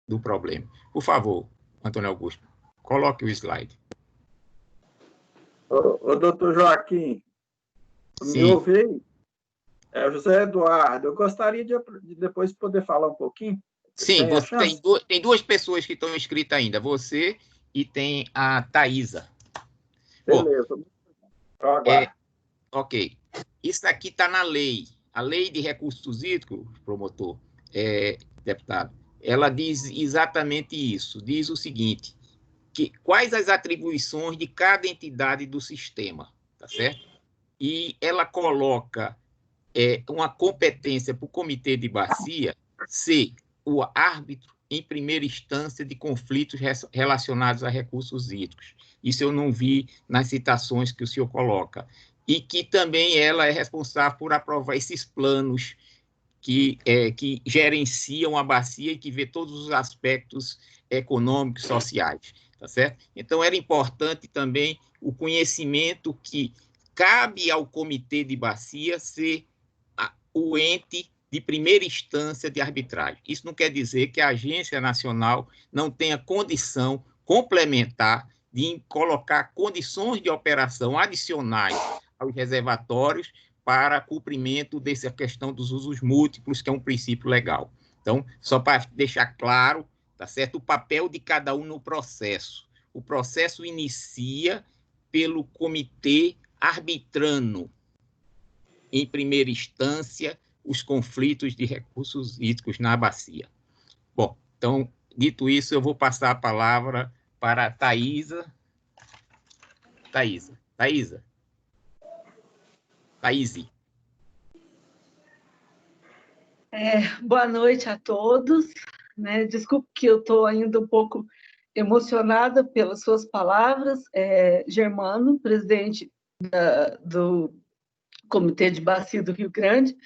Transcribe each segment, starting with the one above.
do problema. Por favor, Antônio Augusto, coloque o slide. Ô, doutor Joaquim, me ouvi? É o José Eduardo. Eu gostaria de depois poder falar um pouquinho. Sim, tem duas pessoas que estão inscritas ainda, você e tem a Thaisa. Beleza. Ok. Isso aqui está na lei. A lei de recursos hídricos, promotor, deputado, ela diz exatamente isso. Diz o seguinte, que quais as atribuições de cada entidade do sistema, tá certo? E ela coloca uma competência para o comitê de bacia ser o árbitro em primeira instância de conflitos relacionados a recursos hídricos. Isso eu não vi nas citações que o senhor coloca. E que também ela é responsável por aprovar esses planos que gerenciam a bacia e que vê todos os aspectos econômicos, sociais, tá certo? Então, era importante também o conhecimento que cabe ao comitê de bacia ser o ente de primeira instância de arbitragem. Isso não quer dizer que a Agência Nacional não tenha condição complementar de colocar condições de operação adicionais aos reservatórios para cumprimento dessa questão dos usos múltiplos, que é um princípio legal. Então, só para deixar claro, tá certo, o papel de cada um no processo. O processo inicia pelo comitê arbitrando, em primeira instância, os conflitos de recursos hídricos na bacia. Bom, então, dito isso, eu vou passar a palavra para a Thaisa. Thaise. Boa noite a todos. Desculpe que eu estou ainda um pouco emocionada pelas suas palavras. Germano, presidente do Comitê de Bacia do Rio Grande,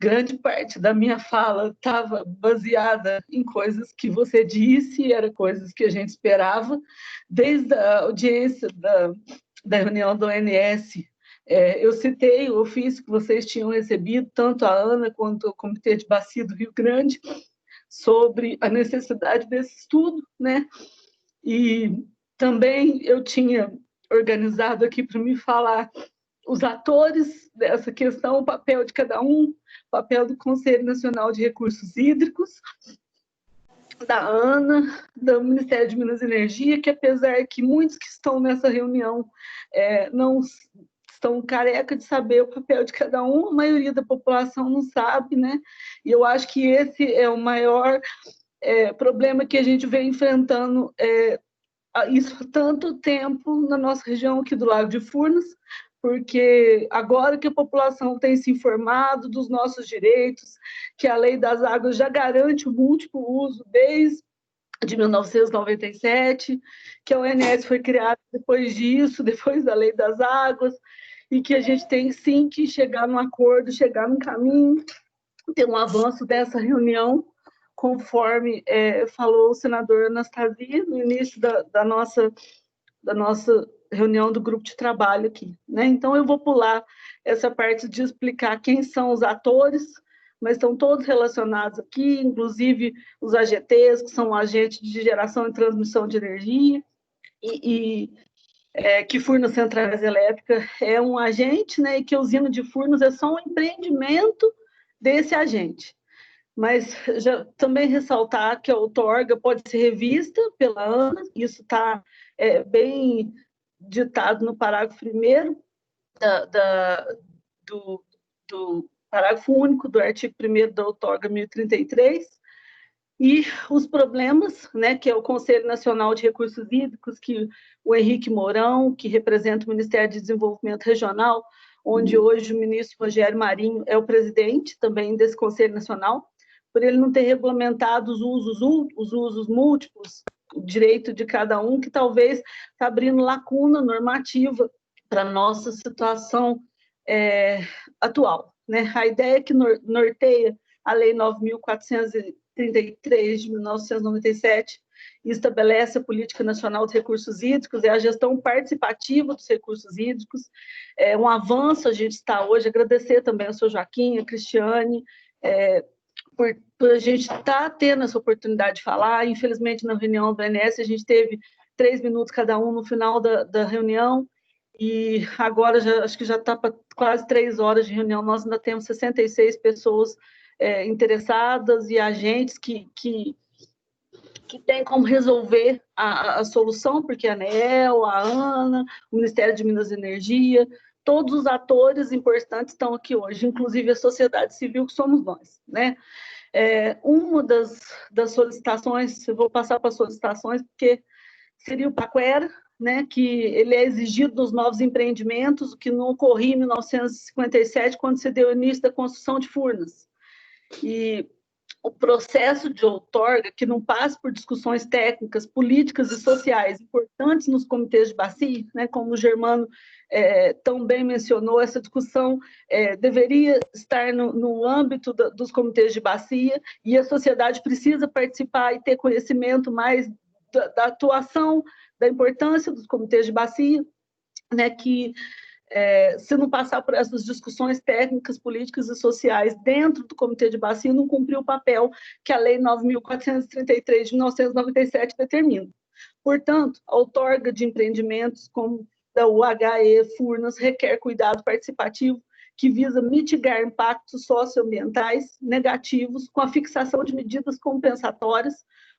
grande parte da minha fala estava baseada em coisas que você disse, eram coisas que a gente esperava, desde a audiência da reunião do ONS. Eu citei o ofício que vocês tinham recebido, tanto a ANA quanto o Comitê de Bacia do Rio Grande, sobre a necessidade desse estudo, E também eu tinha organizado aqui para me falar os atores dessa questão, o papel de cada um, o papel do Conselho Nacional de Recursos Hídricos, da ANA, do Ministério de Minas e Energia, que apesar que muitos que estão nessa reunião não estão careca de saber o papel de cada um, a maioria da população não sabe, E eu acho que esse é o maior problema que a gente vem enfrentando isso há tanto tempo na nossa região aqui do Lago de Furnas, porque agora que a população tem se informado dos nossos direitos, que a Lei das Águas já garante o múltiplo uso desde de 1997, que a ONS foi criada depois disso, depois da Lei das Águas, e que a gente tem sim que chegar num acordo, chegar num caminho, ter um avanço dessa reunião, conforme falou o senador Anastasia no início da nossa reunião do grupo de trabalho aqui. Então, eu vou pular essa parte de explicar quem são os atores, mas estão todos relacionados aqui, inclusive os AGTs, que são agentes de geração e transmissão de energia, que Furnas Centrais Elétricas é um agente, e que a usina de Furnas é só um empreendimento desse agente. Mas já também ressaltar que a outorga pode ser revista pela ANA, isso está bem ditado no parágrafo 1º do parágrafo único do artigo 1º da outorga 1033, e os problemas, que é o Conselho Nacional de Recursos Hídricos, que o Henrique Mourão, que representa o Ministério de Desenvolvimento Regional, onde hoje o ministro Rogério Marinho é o presidente também desse Conselho Nacional, por ele não ter regulamentado os usos múltiplos, o direito de cada um, que talvez está abrindo lacuna normativa para a nossa situação atual. A ideia que norteia a Lei 9.433 de 1997 e estabelece a Política Nacional dos Recursos Hídricos é a gestão participativa dos recursos hídricos. É um avanço a gente está hoje, agradecer também ao seu Joaquim, a Cristiane, por a gente estar tendo essa oportunidade de falar. Infelizmente, na reunião do ONS, a gente teve 3 minutos cada um no final da reunião, e agora acho que já está para quase 3 horas de reunião. Nós ainda temos 66 pessoas interessadas e agentes que tem como resolver a solução, porque a ANEEL, a ANA, o Ministério de Minas e Energia, todos os atores importantes estão aqui hoje, inclusive a sociedade civil, que somos nós, né? Uma das solicitações, eu vou passar para as solicitações, porque seria o Paquera, né, que ele é exigido dos novos empreendimentos, o que não ocorria em 1957, quando se deu início da construção de Furnas. E o processo de outorga, que não passa por discussões técnicas, políticas e sociais importantes nos comitês de bacia, né, como o Germano tão bem mencionou, essa discussão deveria estar no âmbito dos comitês de bacia, e a sociedade precisa participar e ter conhecimento mais da atuação, da importância dos comitês de bacia, né, que se não passar por essas discussões técnicas, políticas e sociais dentro do Comitê de Bacia, não cumpriu o papel que a Lei 9.433 de 1997 determina. Portanto, a outorga de empreendimentos como da UHE Furnas requer cuidado participativo que visa mitigar impactos socioambientais negativos com a fixação de medidas compensatórias,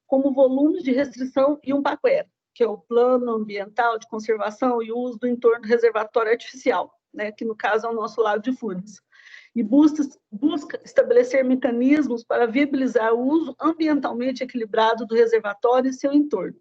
como volumes de restrição e um Paquera, que é o Plano Ambiental de Conservação e Uso do Entorno do Reservatório Artificial, né, que no caso é o nosso Lago de Furnas, e busca estabelecer mecanismos para viabilizar o uso ambientalmente equilibrado do reservatório e seu entorno.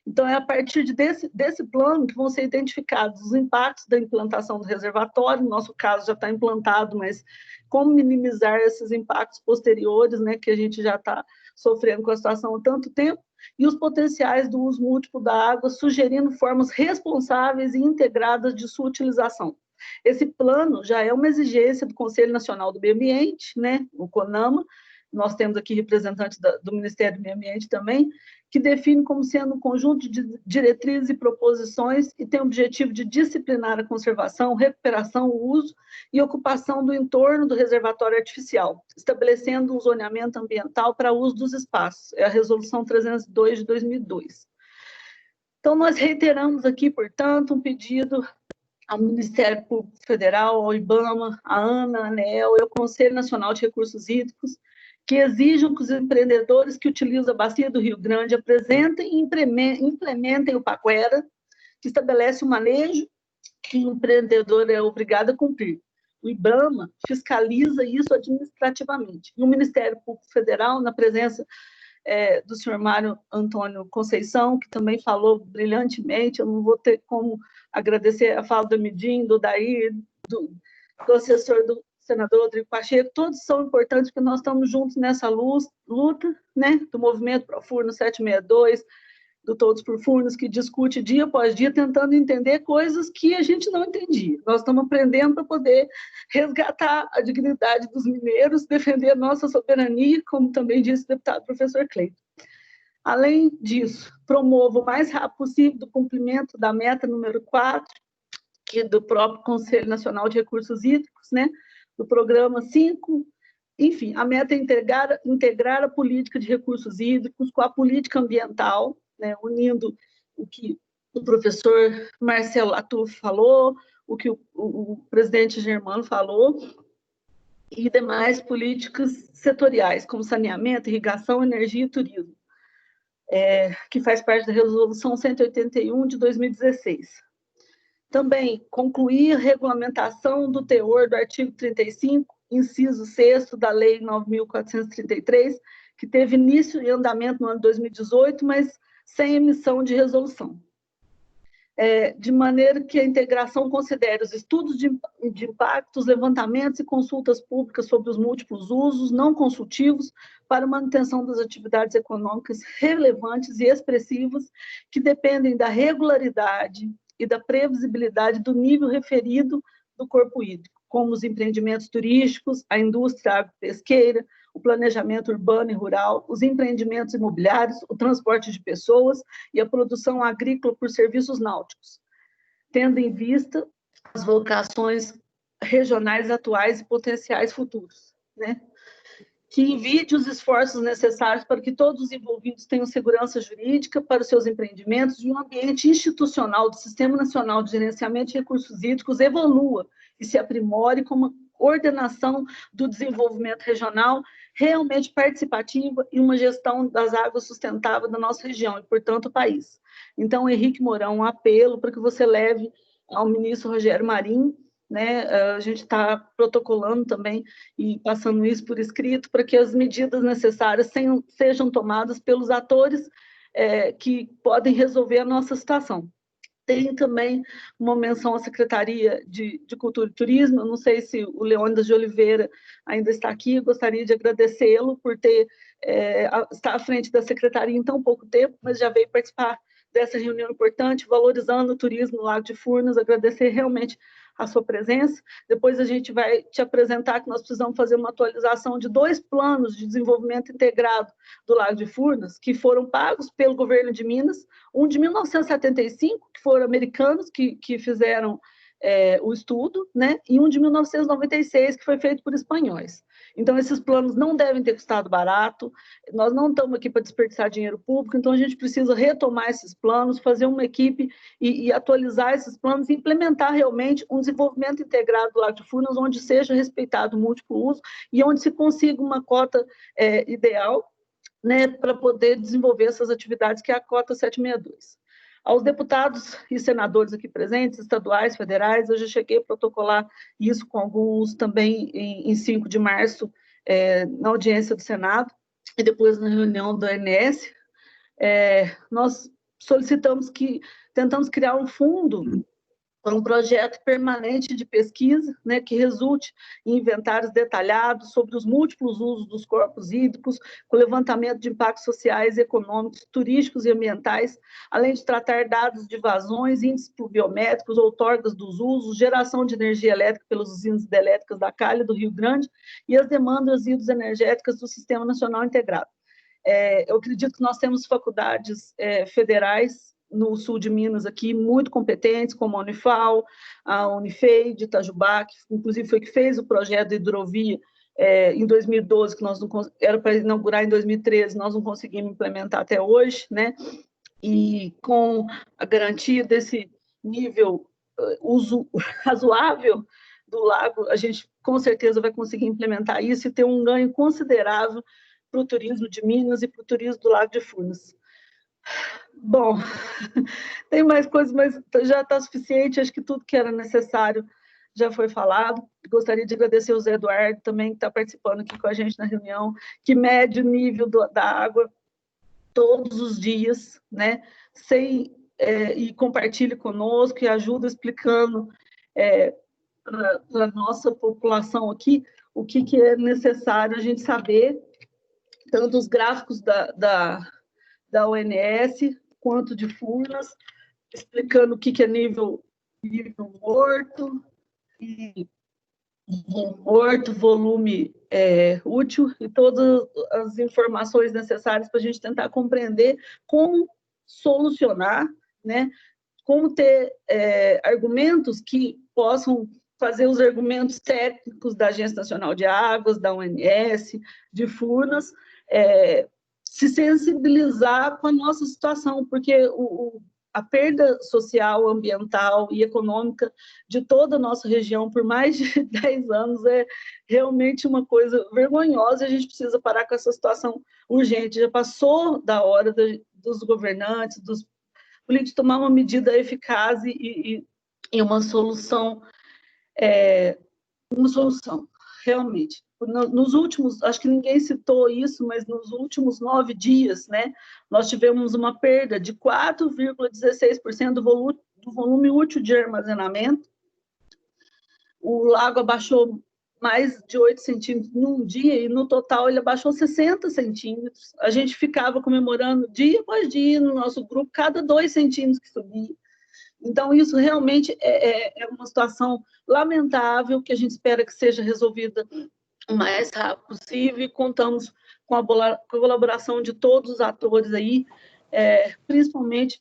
Então, é a partir desse plano que vão ser identificados os impactos da implantação do reservatório, no nosso caso já está implantado, mas como minimizar esses impactos posteriores, né, que a gente já está sofrendo com a situação há tanto tempo, e os potenciais do uso múltiplo da água, sugerindo formas responsáveis e integradas de sua utilização. Esse plano já é uma exigência do Conselho Nacional do Meio Ambiente, né, o CONAMA, nós temos aqui representantes do Ministério do Meio Ambiente também, que define como sendo um conjunto de diretrizes e proposições e tem o objetivo de disciplinar a conservação, recuperação, o uso e ocupação do entorno do reservatório artificial, estabelecendo um zoneamento ambiental para uso dos espaços. É a Resolução 302 de 2002. Então, nós reiteramos aqui, portanto, um pedido ao Ministério Público Federal, ao IBAMA, à ANA, à ANEEL e ao Conselho Nacional de Recursos Hídricos, que exijam que os empreendedores que utilizam a bacia do Rio Grande apresentem e implementem o Paquera, que estabelece o manejo que o empreendedor é obrigado a cumprir. O IBAMA fiscaliza isso administrativamente. E o Ministério Público Federal, na presença do senhor Mário Antônio Conceição, que também falou brilhantemente, eu não vou ter como agradecer a fala do Emidim, do Dair, do assessor do senador Rodrigo Pacheco, todos são importantes porque nós estamos juntos nessa luta, né, do movimento Pro Furnas 762, do Todos por Furnas, que discute dia após dia, tentando entender coisas que a gente não entendia. Nós estamos aprendendo para poder resgatar a dignidade dos mineiros, defender a nossa soberania, como também disse o deputado professor Cleiton. Além disso, promovo o mais rápido possível o cumprimento da meta número 4, que é do próprio Conselho Nacional de Recursos Hídricos, né, do programa 5, enfim, a meta é integrar a política de recursos hídricos com a política ambiental, né, unindo o que o professor Marcelo Latuf falou, o que o presidente Germano falou, e demais políticas setoriais, como saneamento, irrigação, energia e turismo, que faz parte da Resolução 181 de 2016. Também concluir a regulamentação do teor do artigo 35, inciso 6º da Lei 9.433, que teve início e andamento no ano de 2018, mas sem emissão de resolução. De maneira que a integração considere os estudos de impactos, levantamentos e consultas públicas sobre os múltiplos usos não consultivos para manutenção das atividades econômicas relevantes e expressivas que dependem da regularidade e da previsibilidade do nível referido do corpo hídrico, como os empreendimentos turísticos, a indústria agropesqueira, o planejamento urbano e rural, os empreendimentos imobiliários, o transporte de pessoas e a produção agrícola por serviços náuticos, tendo em vista as vocações regionais atuais e potenciais futuros, né? que envide os esforços necessários para que todos os envolvidos tenham segurança jurídica para os seus empreendimentos e um ambiente institucional do Sistema Nacional de Gerenciamento de Recursos Hídricos evolua e se aprimore com uma coordenação do desenvolvimento regional realmente participativa e uma gestão das águas sustentável da nossa região e, portanto, o país. Então, Henrique Mourão, um apelo para que você leve ao ministro Rogério Marinho, né? A gente está protocolando também e passando isso por escrito para que as medidas necessárias sejam tomadas pelos atores que podem resolver a nossa situação. Tem também uma menção à Secretaria de Cultura e Turismo. Eu não sei se o Leônidas de Oliveira ainda está aqui, eu gostaria de agradecê-lo por estar à frente da Secretaria em tão pouco tempo, mas já veio participar dessa reunião importante, valorizando o turismo no Lago de Furnas, agradecer realmente a sua presença. Depois a gente vai te apresentar que nós precisamos fazer uma atualização de 2 planos de desenvolvimento integrado do Lago de Furnas, que foram pagos pelo governo de Minas, um de 1975, que foram americanos que fizeram o estudo, né? E um de 1996, que foi feito por espanhóis. Então, esses planos não devem ter custado barato, nós não estamos aqui para desperdiçar dinheiro público, então a gente precisa retomar esses planos, fazer uma equipe e atualizar esses planos e implementar realmente um desenvolvimento integrado do Lago de Furnas, onde seja respeitado o múltiplo uso e onde se consiga uma cota ideal, né, para poder desenvolver essas atividades, que é a cota 762. Aos deputados e senadores aqui presentes, estaduais, federais, eu já cheguei a protocolar isso com alguns também em 5 de março, na audiência do Senado, e depois na reunião do ONS. Nós tentamos criar um fundo para um projeto permanente de pesquisa, né, que resulte em inventários detalhados sobre os múltiplos usos dos corpos hídricos, com levantamento de impactos sociais, econômicos, turísticos e ambientais, além de tratar dados de vazões, índices pluviométricos, outorgas dos usos, geração de energia elétrica pelas usinas hidrelétricas da Calha, do Rio Grande, e as demandas hidroenergéticas do Sistema Nacional Integrado. Eu acredito que nós temos faculdades federais no sul de Minas aqui, muito competentes, como a Unifal, a Unifei de Itajubá, que inclusive foi que fez o projeto de hidrovia em 2012, que nós não era para inaugurar em 2013, nós não conseguimos implementar até hoje, né? E com a garantia desse nível uso razoável do lago, a gente com certeza vai conseguir implementar isso e ter um ganho considerável para o turismo de Minas e para o turismo do Lago de Furnas. Bom, tem mais coisas, mas já está suficiente, acho que tudo que era necessário já foi falado. Gostaria de agradecer ao Zé Eduardo também, que está participando aqui com a gente na reunião, que mede o nível da água todos os dias, né? E compartilha conosco e ajuda explicando para a nossa população aqui o que é necessário a gente saber, tanto os gráficos da ONS, quanto de Furnas, explicando o que é nível morto, volume útil e todas as informações necessárias para a gente tentar compreender como solucionar, né? Como ter argumentos que possam fazer os argumentos técnicos da Agência Nacional de Águas, da ONS, de Furnas, se sensibilizar com a nossa situação, porque a perda social, ambiental e econômica de toda a nossa região por mais de 10 anos é realmente uma coisa vergonhosa, e a gente precisa parar com essa situação urgente. Já passou da hora dos governantes, dos políticos, tomar uma medida eficaz e uma solução, realmente. Nos últimos, acho que ninguém citou isso, mas nos últimos 9 dias, né, nós tivemos uma perda de 4,16% do volume útil de armazenamento. O lago abaixou mais de 8 centímetros num dia, e no total ele abaixou 60 centímetros. A gente ficava comemorando dia após dia no nosso grupo, cada 2 centímetros que subia. Então, isso realmente é uma situação lamentável, que a gente espera que seja resolvida o mais rápido possível, e contamos com a colaboração de todos os atores aí, principalmente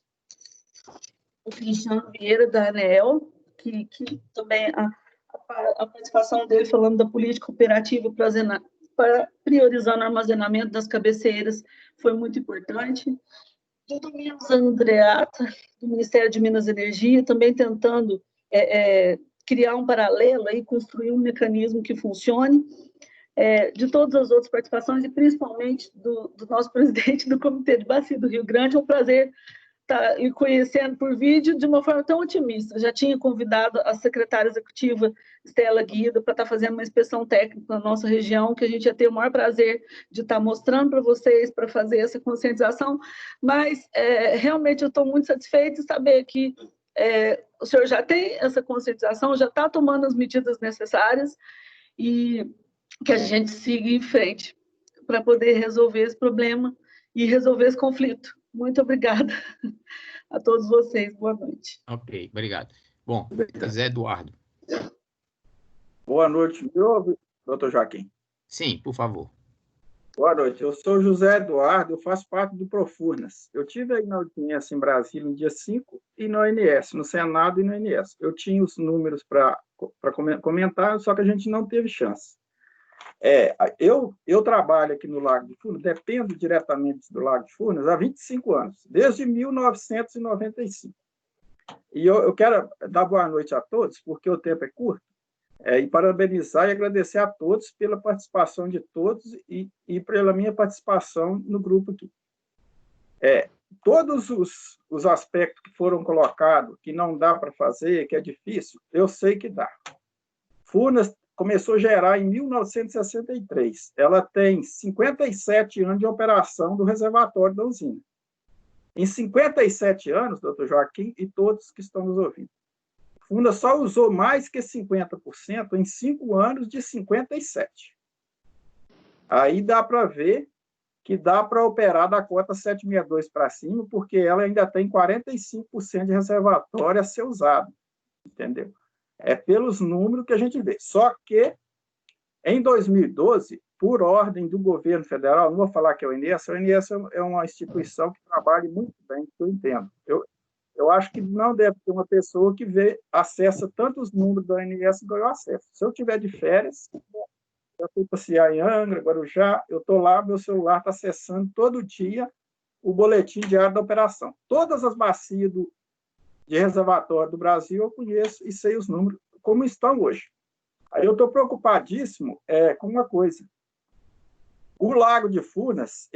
o Cristiano Vieira, da ANEEL, que também a participação dele falando da política operativa para priorizando o armazenamento das cabeceiras, foi muito importante. Do Domingos Andreata, do Ministério de Minas e Energia, também tentando criar um paralelo e construir um mecanismo que funcione, de todas as outras participações, e principalmente do nosso presidente do Comitê de Bacia do Rio Grande. É um prazer estar e conhecendo por vídeo de uma forma tão otimista. Já tinha convidado a secretária executiva Estela Guida para estar fazendo uma inspeção técnica na nossa região, que a gente ia ter o maior prazer de estar mostrando para vocês, para fazer essa conscientização, mas realmente eu estou muito satisfeita de saber que o senhor já tem essa conscientização, já está tomando as medidas necessárias e que a gente siga em frente para poder resolver esse problema e resolver esse conflito. Muito obrigada a todos vocês. Boa noite. Ok, obrigado. Bom, Zé Eduardo. Boa noite, me ouve, doutor Joaquim? Sim, por favor. Boa noite, eu sou José Eduardo, eu faço parte do Profurnas. Eu tive aí na audiência em Brasília no dia 5 e no ONS, no Senado e no ONS. Eu tinha os números para comentar, só que a gente não teve chance. Eu trabalho aqui no Lago de Furnas, dependo diretamente do Lago de Furnas há 25 anos, desde 1995. E eu quero dar boa noite a todos, porque o tempo é curto, e parabenizar e agradecer a todos pela participação de todos e pela minha participação no grupo aqui. Todos os aspectos que foram colocados, que não dá para fazer, que é difícil, eu sei que dá. Furnas começou a gerar em 1963. Ela tem 57 anos de operação do reservatório da usina. Em 57 anos, doutor Joaquim, e todos que estão nos ouvindo, Furnas só usou mais que 50% em 5 anos de 57. Aí dá para ver que dá para operar da cota 762 para cima, porque ela ainda tem 45% de reservatório a ser usado, entendeu? É pelos números que a gente vê. Só que, em 2012, por ordem do governo federal, não vou falar que é o ONS é uma instituição que trabalha muito bem, que eu entendo. Eu acho que não deve ter uma pessoa que acessa tantos números do ONS igual eu acesso. Se eu tiver de férias, eu fui passear em Angra, Guarujá, eu estou lá, meu celular está acessando todo dia o boletim diário da operação. Todas as bacias de reservatório do Brasil eu conheço e sei os números como estão hoje. Aí eu estou preocupadíssimo com uma coisa. O Lago de Furnas,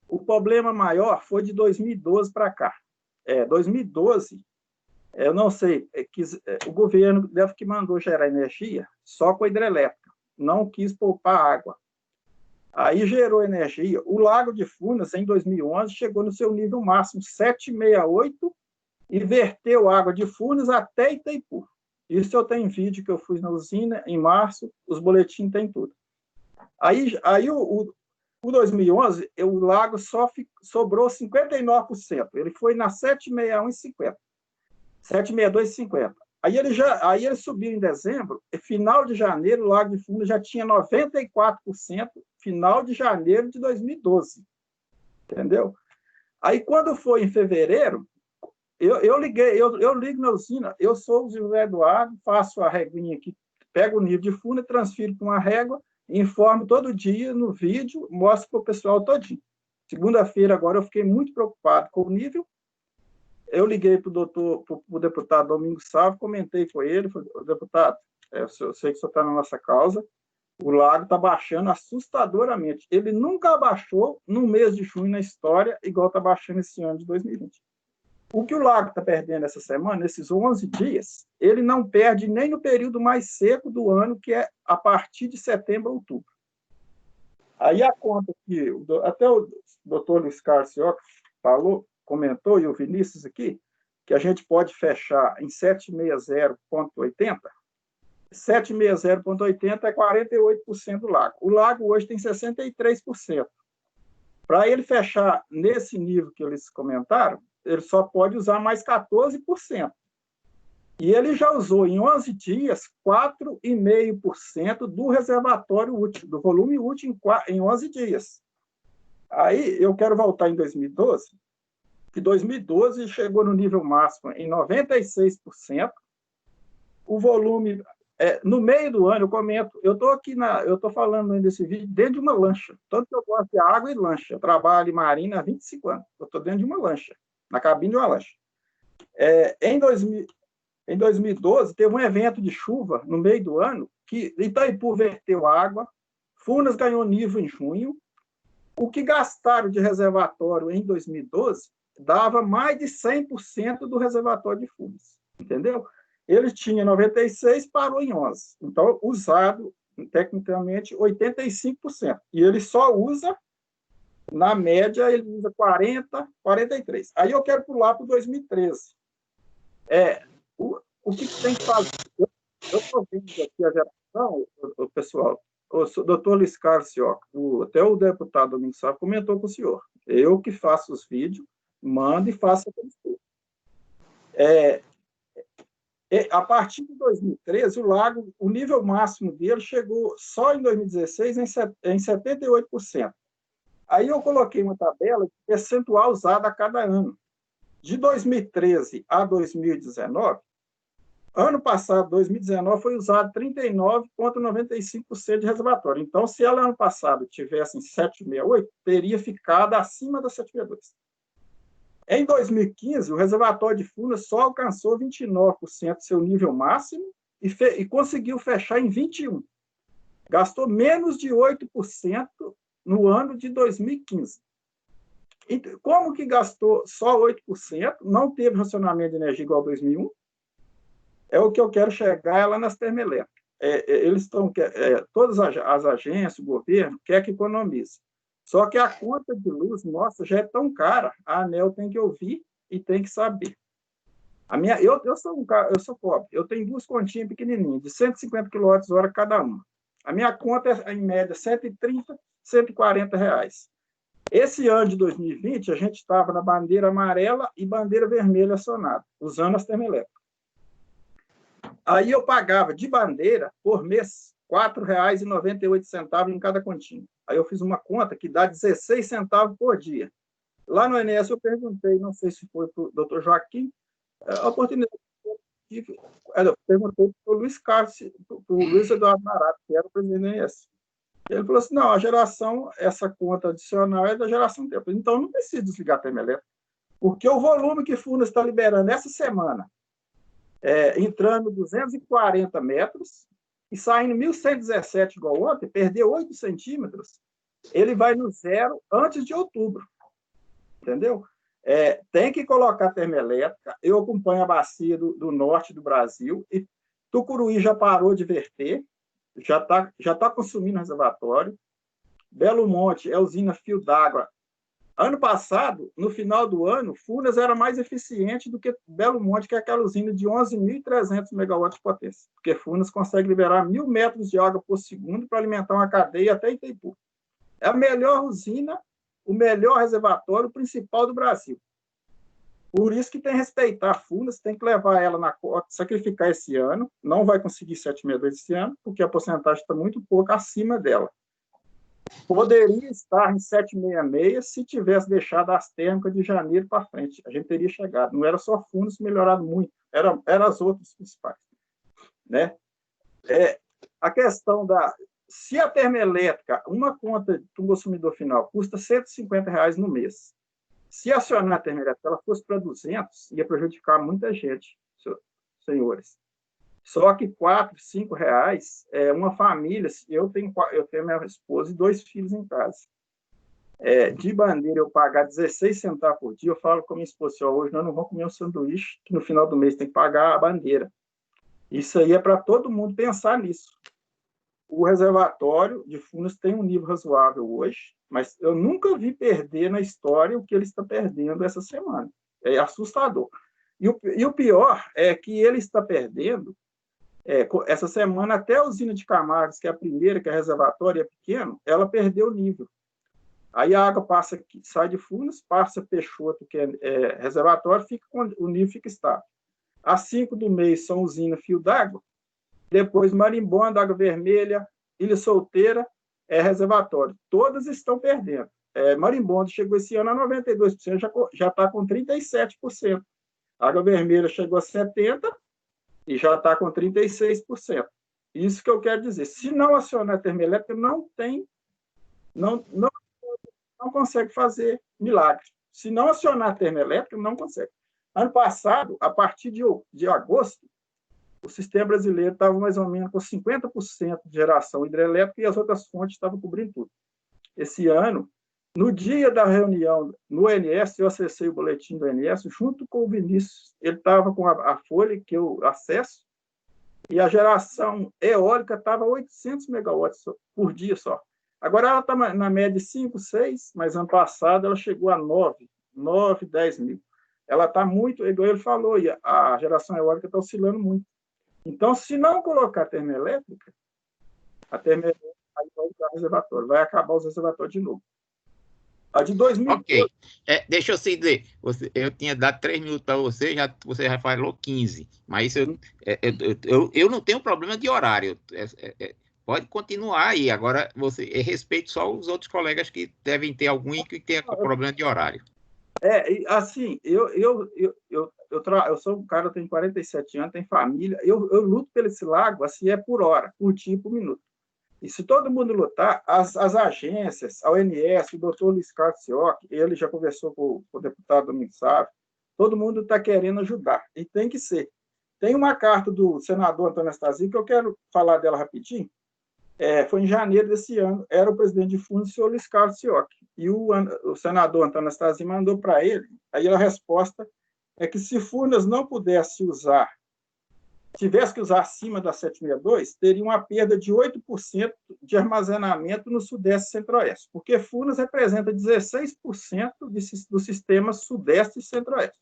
o problema maior foi de 2012 para cá. 2012, eu não sei, o governo deve que mandou gerar energia só com a hidrelétrica, não quis poupar água. Aí gerou energia. O Lago de Furnas, em 2011, chegou no seu nível máximo, 768, e verteu água de Furnas até Itaipu. Isso eu tenho vídeo que eu fui na usina em março, os boletins tem tudo. Aí o 2011, o lago só sobrou 59%. Ele foi na 761,50. 762,50. Aí ele subiu em dezembro, e final de janeiro, o Lago de Furnas já tinha 94%, final de janeiro de 2012. Entendeu? Aí, quando foi em fevereiro, eu ligo na usina, eu sou o José Eduardo, faço a reguinha aqui, pego o nível de Furnas, transfiro para uma régua, informo todo dia no vídeo, mostro para o pessoal todinho. Segunda-feira, agora, eu fiquei muito preocupado com o nível. Eu liguei para o deputado Domingos Salvo, comentei com ele, falei, deputado, eu sei que o senhor está na nossa causa, o lago está baixando assustadoramente. Ele nunca abaixou no mês de junho na história, igual está baixando esse ano de 2020. O que o lago está perdendo essa semana, nesses 11 dias, ele não perde nem no período mais seco do ano, que é a partir de setembro a outubro. Aí a conta que até o doutor Luiz Carlos Cioca comentou, e o Vinícius aqui, que a gente pode fechar em 760,80. 760,80 é 48% do lago. O lago hoje tem 63%. Para ele fechar nesse nível que eles comentaram, ele só pode usar mais 14%. E ele já usou em 11 dias 4,5% do reservatório útil, do volume útil em 11 dias. Aí eu quero voltar em 2012, que 2012 chegou no nível máximo em 96%, o volume no meio do ano, eu comento, eu estou falando nesse vídeo dentro de uma lancha, tanto que eu gosto de água e lancha. Eu trabalho em marina há 25 anos, eu estou dentro de uma lancha, na cabine de uma lancha. Em 2012, teve um evento de chuva no meio do ano, que Itaipu verteu água, Furnas ganhou nível em junho, o que gastaram de reservatório em 2012 dava mais de 100% do reservatório de Furnas, entendeu? Ele tinha 96, parou em 11. Então, usado, tecnicamente, 85%. E ele só usa, na média, ele usa 40, 43. Aí eu quero pular para o 2013. O que tem que fazer? Eu estou vendo aqui a geração, o pessoal, o doutor Luiz Carlos Sioca, até o deputado Domingos Sá comentou com o senhor. Eu que faço os vídeos, mando e faço aquele estudo. A partir de 2013, o lago, o nível máximo dele chegou só em 2016 em 78%. Aí eu coloquei uma tabela de percentual usado a cada ano. De 2013 a 2019, ano passado, 2019, foi usado 39,95% de reservatório. Então, se ela ano passado tivesse em 7,68, teria ficado acima da 7,62. Em 2015, o reservatório de Furnas só alcançou 29% do seu nível máximo e conseguiu fechar em 21%. Gastou menos de 8% no ano de 2015. E como que gastou só 8%, não teve racionamento de energia igual a 2001, é o que eu quero chegar lá nas termoelétricas. Eles estão, todas as agências, o governo, quer que economize. Só que a conta de luz, nossa, já é tão cara, a ANEEL tem que ouvir e tem que saber. Eu sou pobre, eu tenho duas continhas pequenininhas, de 150 kWh cada uma. A minha conta é, em média, 130, 140 reais. Esse ano de 2020, a gente estava na bandeira amarela e bandeira vermelha acionada, usando as termoelétricas. Aí eu pagava de bandeira, por mês, R$ 4,98 em cada continha. Aí eu fiz uma conta que dá 16 centavos por dia. Lá no INS eu perguntei, não sei se foi para o doutor Joaquim, a oportunidade eu perguntei para o Luiz Carlos, para o Luiz Eduardo Marato, que era o presidente do INS. Ele falou assim, não, a geração, essa conta adicional é da geração tempo. Então não precisa desligar a termoelétrica, porque o volume que Furnas está liberando essa semana, entrando 240 metros e saindo 1.117 igual ontem, perdeu 8 centímetros, ele vai no zero antes de outubro. Entendeu? Tem que colocar termoelétrica. Eu acompanho a bacia do norte do Brasil, e Tucuruí já parou de verter, já tá consumindo reservatório. Belo Monte é usina fio d'água. Ano passado, no final do ano, Furnas era mais eficiente do que Belo Monte, que é aquela usina de 11.300 megawatts de potência, porque Furnas consegue liberar 1.000 metros de água por segundo para alimentar uma cadeia até Itaipu. É a melhor usina, o melhor reservatório principal do Brasil. Por isso que tem que respeitar a Furnas, tem que levar ela na cota, sacrificar esse ano, não vai conseguir 7,62 esse ano, porque a porcentagem está muito pouco acima dela. Poderia estar em 7,66 se tivesse deixado as térmicas de janeiro para frente. A gente teria chegado. Não era só Furnas melhorado muito, era as outras principais. Né? A questão se a termoelétrica, uma conta do consumidor final, custa R$ 150 no mês, se acionar a termoelétrica, ela fosse para 200, ia prejudicar muita gente, senhores. Só que R$ 4, R$ 5, uma família, eu tenho minha esposa e 2 filhos em casa. De bandeira, eu pagar 16 centavos por dia, eu falo com a minha esposa, hoje nós não vamos comer um sanduíche, que no final do mês tem que pagar a bandeira. Isso aí é para todo mundo pensar nisso. O reservatório de Furnas tem um nível razoável hoje, mas eu nunca vi perder na história o que ele está perdendo essa semana. É assustador. E o pior é que ele está perdendo, essa semana, até a usina de Camargos, que é a primeira, que é reservatório, é pequeno, ela perdeu o nível. Aí a água sai de Furnas, passa Peixoto, que é reservatório, o nível fica estável. As 5 do mês são usina fio d'água, depois Marimbonda, Água Vermelha, Ilha Solteira, reservatório. Todas estão perdendo. Marimbonda chegou esse ano a 92%, já está com 37%. Água Vermelha chegou a 70% e já está com 36%. Isso que eu quero dizer. Se não acionar a termoelétrica, não consegue fazer milagre. Se não acionar a termoelétrica, não consegue. Ano passado, a partir de agosto, o sistema brasileiro estava mais ou menos com 50% de geração hidrelétrica e as outras fontes estavam cobrindo tudo. Esse ano, no dia da reunião no ONS, eu acessei o boletim do ONS junto com o Vinícius. Ele estava com a folha que eu acesso e a geração eólica estava 800 megawatts por dia só. Agora ela está na média de 5, 6, mas ano passado ela chegou a 9, 10 mil. Ela está muito, igual ele falou, e a geração eólica está oscilando muito. Então, se não colocar termoelétrica, a termoelétrica vai usar reservatório, vai acabar os reservatórios de novo. A de 2012... Ok. Deixa eu dizer, eu tinha dado 3 minutos para você já falou 15, mas eu não tenho problema de horário. Pode continuar aí. Agora, respeito só os outros colegas que devem ter algum e que tem problema de horário. Assim, eu sou um cara, eu tenho 47 anos, tenho família, eu luto pelo esse lago, assim, por hora, por dia e por minuto. E se todo mundo lutar, as agências, a ONS, o doutor Luiz Carlos Sioc, ele já conversou com o deputado Domingos Sávio, todo mundo está querendo ajudar, e tem que ser. Tem uma carta do senador Antônio Anastasio, que eu quero falar dela rapidinho. Foi em janeiro desse ano, era o presidente de Furnas, o senhor Luiz Carlos Sioc, e o senador Antônio Anastasio mandou para ele, aí a resposta é que se Furnas não pudesse usar, tivesse que usar acima da 762, teria uma perda de 8% de armazenamento no Sudeste e Centro-Oeste, porque Furnas representa 16% do sistema Sudeste e Centro-Oeste.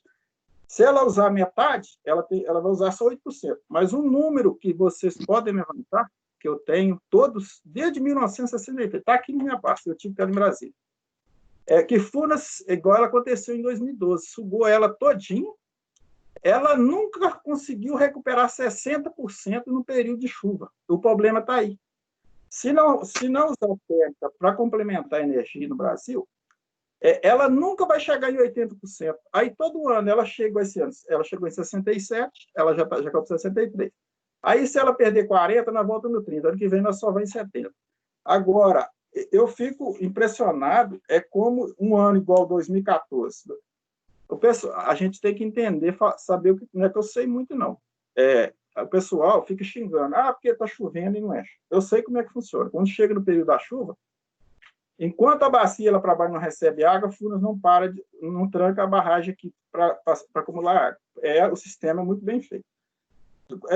Se ela usar metade, ela vai usar só 8%. Mas um número que vocês podem levantar, que eu tenho todos, desde 1963, está aqui na minha pasta, eu tive que ir em Brasília, é que Furnas, igual ela aconteceu em 2012, sugou ela todinha, ela nunca conseguiu recuperar 60% no período de chuva. O problema está aí. Se não usar térmica para complementar a energia no Brasil, ela nunca vai chegar em 80%. Aí, todo ano, ela chegou esse ano, ela chegou em 67%, ela já caiu para 63%. Aí, se ela perder 40%, nós volta no 30%. Ano que vem, nós só vai em 70%. Agora, eu fico impressionado, como um ano igual 2014. A gente tem que entender, saber o que não é que eu sei muito, não. O pessoal fica xingando, porque está chovendo e não enche. Eu sei como é que funciona. Quando chega no período da chuva, enquanto a bacia lá para baixo não recebe água, Furnas não tranca a barragem aqui para acumular água. O sistema é muito bem feito.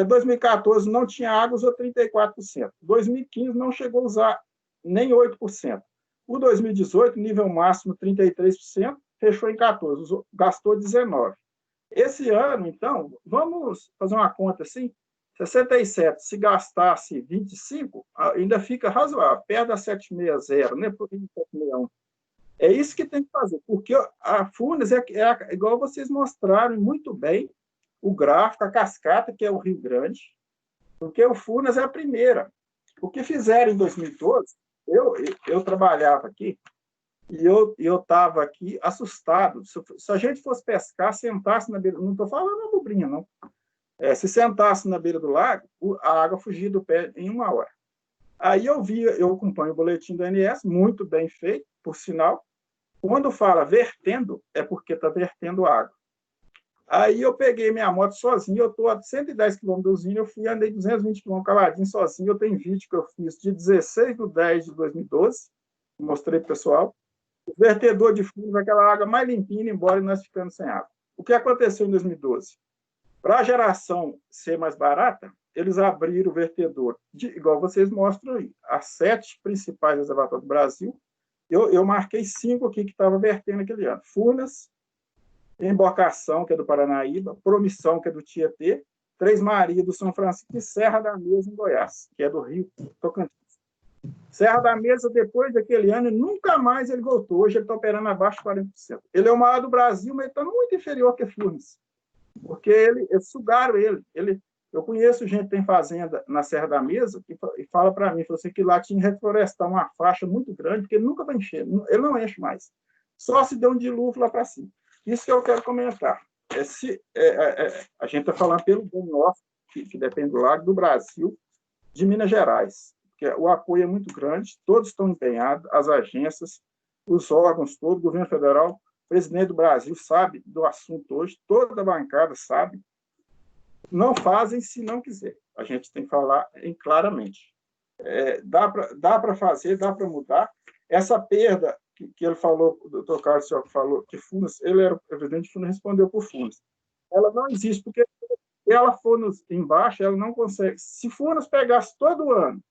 2014 não tinha água, usou 34%. 2015 não chegou a usar nem 8%. O 2018, nível máximo 33%, fechou em 14%, gastou 19%. Esse ano, então, vamos fazer uma conta assim, 67, se gastasse 25, ainda fica razoável, perto da 760, né, por 761. É isso que tem que fazer, porque a Furnas igual vocês mostraram muito bem, o gráfico, a cascata, que é o Rio Grande, porque o Furnas é a primeira. O que fizeram em 2012, eu trabalhava aqui, e eu estava aqui assustado. Se a gente fosse pescar, sentasse na beira... Não estou falando abobrinha, não. Se sentasse na beira do lago, a água fugia do pé em 1 hora. Aí eu acompanho o boletim do ONS, muito bem feito, por sinal. Quando fala vertendo, é porque está vertendo água. Aí eu peguei minha moto sozinho, eu estou a 110 km do usina, eu andei 220 km caladinho sozinho, eu tenho vídeo que eu fiz de 16/10/2012, mostrei para o pessoal. O vertedor de Furnas, aquela água mais limpinha, embora nós ficamos sem água. O que aconteceu em 2012? Para a geração ser mais barata, eles abriram o vertedor, igual vocês mostram aí, as 7 principais reservatórios do Brasil. Eu marquei 5 aqui que estavam vertendo aquele ano. Furnas, Embarcação, que é do Paranaíba, Promissão, que é do Tietê, Três Marias, do São Francisco, e Serra da Mesa, em Goiás, que é do Rio Tocantins. Serra da Mesa, depois daquele ano, nunca mais ele voltou. Hoje ele está operando abaixo de 40%. Ele é o maior do Brasil, mas está muito inferior que Furnas, porque eles sugaram ele. Eu conheço gente que tem fazenda na Serra da Mesa e fala para mim, assim, que lá tinha que reflorestar uma faixa muito grande, porque ele nunca vai encher, ele não enche mais. Só se der um dilúvio lá para cima. Isso que eu quero comentar. A gente está falando pelo bem nosso, que depende do lago, do Brasil. de Minas Gerais, porque o apoio é muito grande, todos estão empenhados, as agências, os órgãos todos, o governo federal, o presidente do Brasil sabe do assunto hoje, toda a bancada sabe. Não fazem se não quiser. A gente tem que falar claramente. Dá para fazer, dá para mudar. Essa perda que ele falou, o doutor Carlos falou, que Furnas, ele era o presidente de Furnas, respondeu por Furnas. Ela não existe, porque se ela for embaixo, ela não consegue. Se Furnas pegasse todo ano,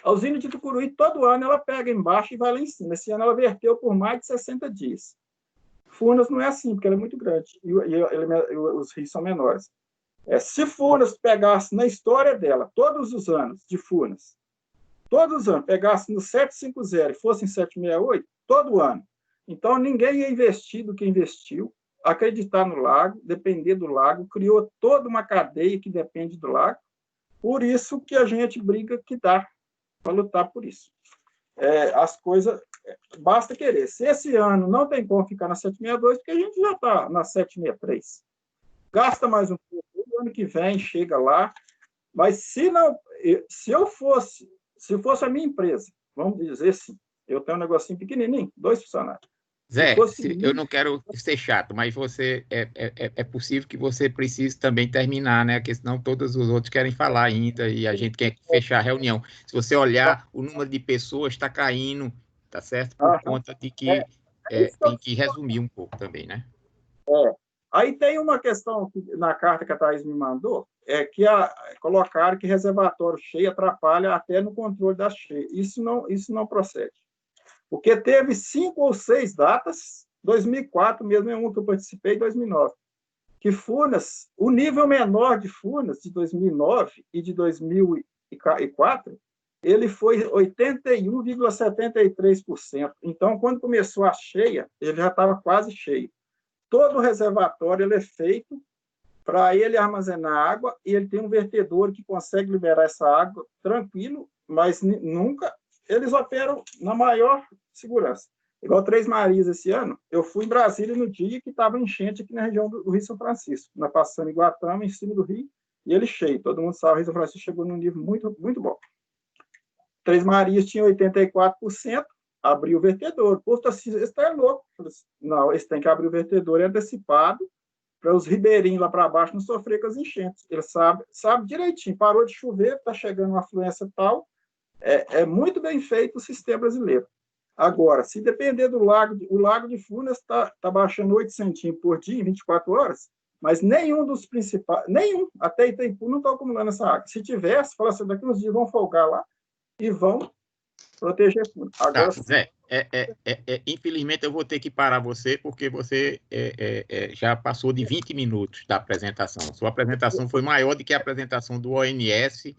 a usina de Tucuruí, todo ano, ela pega embaixo e vai lá em cima. Esse ano ela verteu por mais de 60 dias. Furnas não é assim, porque ela é muito grande, e os rios são menores. Se Furnas pegasse na história dela, todos os anos de Furnas, todos os anos, pegasse no 750 e fosse em 768, todo ano. Então, ninguém ia investir do que investiu, acreditar no lago, depender do lago, criou toda uma cadeia que depende do lago. Por isso que a gente briga que dá para lutar por isso. As coisas, basta querer. Se esse ano não tem como ficar na 762, porque a gente já está na 763. Gasta mais um pouco, o ano que vem chega lá, mas se fosse a minha empresa, vamos dizer assim, eu tenho um negocinho pequenininho, 2 funcionários. Zé, eu não quero ser chato, mas você é possível que você precise também terminar, né? Porque senão todos os outros querem falar ainda e a gente quer fechar a reunião. Se você olhar, o número de pessoas está caindo, tá certo? Por conta de que tem que resumir um pouco também, né? Aí tem uma questão na carta que a Thaís me mandou, que colocaram que reservatório cheio atrapalha até no controle das cheias. Isso não procede. Porque teve 5 ou 6 datas, 2004 mesmo é um que eu participei, 2009, que Furnas, o nível menor de Furnas de 2009 e de 2004, ele foi 81,73%. Então, quando começou a cheia, ele já estava quase cheio. Todo o reservatório ele é feito para ele armazenar água e ele tem um vertedor que consegue liberar essa água tranquilo, mas nunca eles operam na maior segurança. Igual Três Marias esse ano, eu fui em Brasília no dia que estava enchente aqui na região do Rio São Francisco, passando em Guatama, em cima do rio, e ele cheio. Todo mundo sabe, o Rio São Francisco chegou num nível muito, muito bom. Três Marias tinha 84%, abriu o vertedor. O posto assim, esse está louco. Não, esse tem que abrir o vertedor, é antecipado, para os ribeirinhos lá para baixo não sofrer com as enchentes. Ele sabe direitinho, parou de chover, está chegando uma afluência tal, é muito bem feito o sistema brasileiro. Agora, se depender do lago, o lago de Furnas está baixando 8 centímetros por dia em 24 horas, mas nenhum dos principais, até Itaipu não está acumulando essa água. Se tivesse, fala assim, daqui uns dias vão folgar lá e vão proteger Furnas. Agora, Zé, infelizmente eu vou ter que parar você, porque você já passou de 20 minutos da apresentação. Sua apresentação foi maior do que a apresentação do ONS,